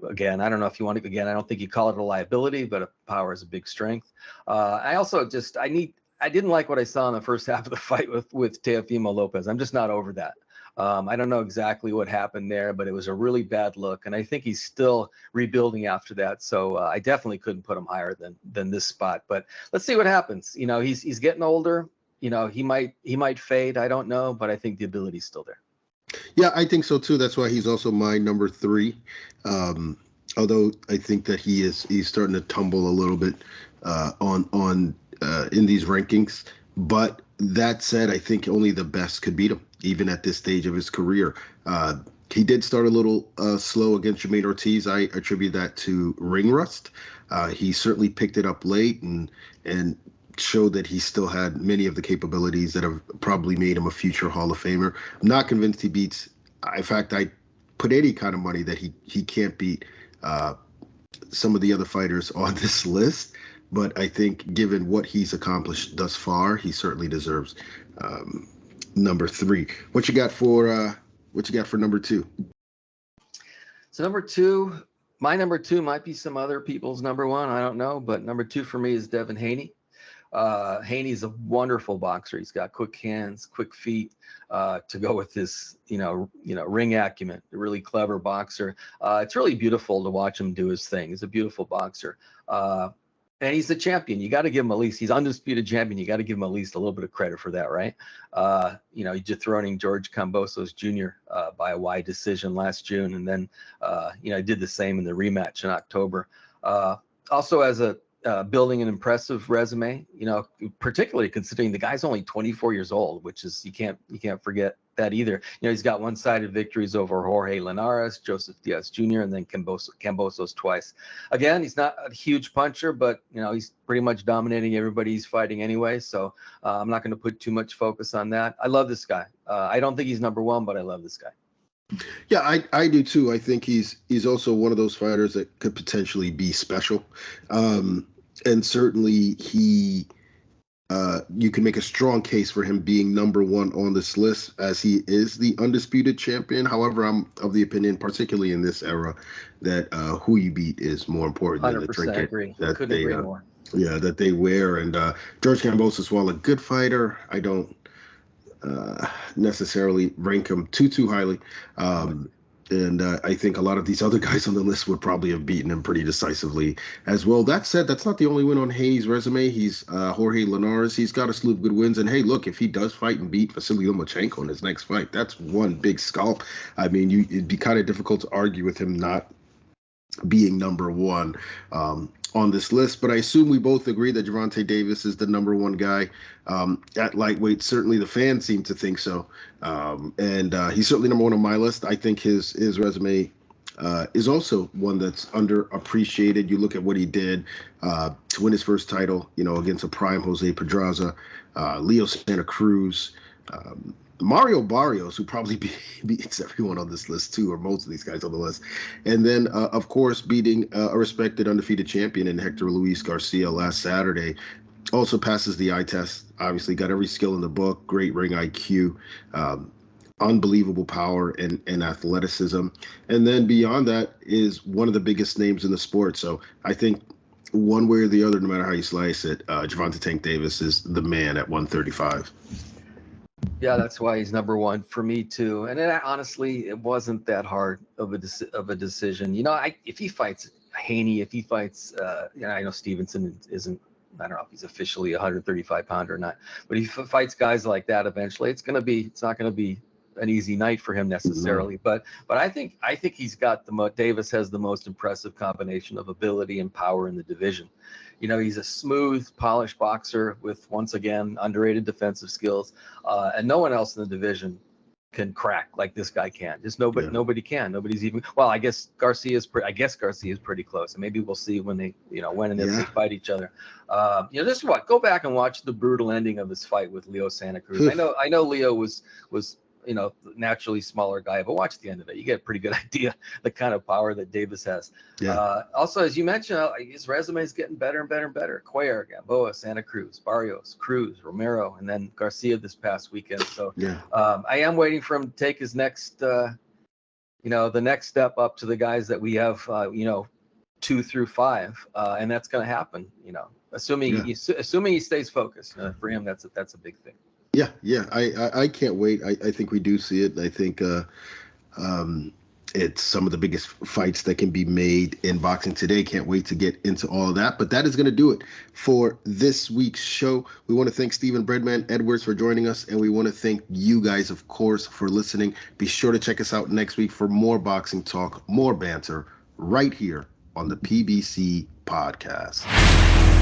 again, I don't know if you want to, again, I don't think you call it a liability, but power is a big strength. I also I didn't like what I saw in the first half of the fight with Teofimo Lopez. I'm just not over that. I don't know exactly what happened there, but it was a really bad look. And I think he's still rebuilding after that. So I definitely couldn't put him higher than this spot, but let's see what happens. He's getting older, he might fade. I don't know, but I think the ability's still there. Yeah, I think so too. That's why he's also my number 3. Although I think that he's starting to tumble a little bit in these rankings. But that said, I think only the best could beat him, even at this stage of his career. He did start a little slow against Jermaine Ortiz. I attribute that to ring rust. He certainly picked it up late and showed that he still had many of the capabilities that have probably made him a future Hall of Famer. I'm not convinced he beats. In fact, I put any kind of money that he can't beat some of the other fighters on this list. But I think given what he's accomplished thus far, he certainly deserves number 3. What you got for number 2? So my number 2 might be some other people's number 1. I don't know, but number 2 for me is Devin Haney. Haney's a wonderful boxer. He's got quick hands, quick feet, to go with his, ring acumen. A really clever boxer. It's really beautiful to watch him do his thing. He's a beautiful boxer. And he's the champion. You got to give him at least, he's undisputed champion. You got to give him at least a little bit of credit for that, right? He's dethroning George Kambosos Jr. By a wide decision last June. And then, he did the same in the rematch in October. Also as building an impressive resume, particularly considering the guy's only 24 years old, which is, you can't forget that either. He's got one-sided victories over Jorge Linares, Joseph Diaz Jr., and then Kambosos twice. Again, he's not a huge puncher, but he's pretty much dominating everybody he's fighting anyway. So I'm not going to put too much focus on that. I love this guy. I don't think he's number 1, but I love this guy. Yeah, I do too. I think he's also one of those fighters that could potentially be special. And certainly you can make a strong case for him being number 1 on this list, as he is the undisputed champion. However, I'm of the opinion, particularly in this era, that who you beat is more important than the trinket agree. that Couldn't agree more. Yeah, that they wear. And George Kambosos, while a good fighter, I don't necessarily rank him too highly. And I think a lot of these other guys on the list would probably have beaten him pretty decisively as well. That said, that's not the only win on Haney's resume. He's Jorge Linares. He's got a slew of good wins. And, hey, look, if he does fight and beat Vasily Lomachenko in his next fight, that's one big scalp. I mean, it'd be kind of difficult to argue with him not being number 1 on this list. But I assume we both agree that Gervonta Davis is the number 1 guy at lightweight. Certainly the fans seem to think so. And he's certainly number 1 on my list. I think his resume is also one that's underappreciated. You look at what he did to win his first title, against a prime Jose Pedraza, Leo Santa Cruz, Mario Barrios, who probably beats everyone on this list too, or most of these guys on the list. And then, of course, beating a respected undefeated champion in Hector Luis Garcia last Saturday. Also passes the eye test. Obviously got every skill in the book, great ring IQ, unbelievable power and athleticism. And then beyond that is one of the biggest names in the sport. So I think one way or the other, no matter how you slice it, Gervonta Tank Davis is the man at 135. Yeah, that's why he's number one for me too. And honestly, it wasn't that hard of a decision. If he fights Haney, if he fights, I know Stevenson isn't. I don't know if he's officially 135 pounder or not, but if he fights guys like that, eventually it's not going to be an easy night for him necessarily. But I think he's got Davis has the most impressive combination of ability and power in the division. He's a smooth, polished boxer with, once again, underrated defensive skills, and no one else in the division can crack like this guy can. Just nobody can. Nobody's even. Well, I guess Garcia is pretty close, and maybe we'll see when they, when and if they fight each other. Just go back and watch the brutal ending of his fight with Leo Santa Cruz. I know Leo was naturally smaller guy, but watch the end of it. You get a pretty good idea the kind of power that Davis has. Yeah. Also, as you mentioned, his resume is getting better and better and better. Cuellar, Gamboa, Santa Cruz, Barrios, Cruz, Romero, and then Garcia this past weekend. So I am waiting for him to take his next, the next step up to the guys that we have, 2 through 5, and that's going to happen. Assuming he stays focused. For him, that's a big thing. Yeah. I can't wait. I think we do see it. I think it's some of the biggest fights that can be made in boxing today. Can't wait to get into all of that. But that is going to do it for this week's show. We want to thank Stephen Breadman Edwards for joining us, and we want to thank you guys, of course, for listening. Be sure to check us out next week for more boxing talk, more banter, right here on the PBC Podcast.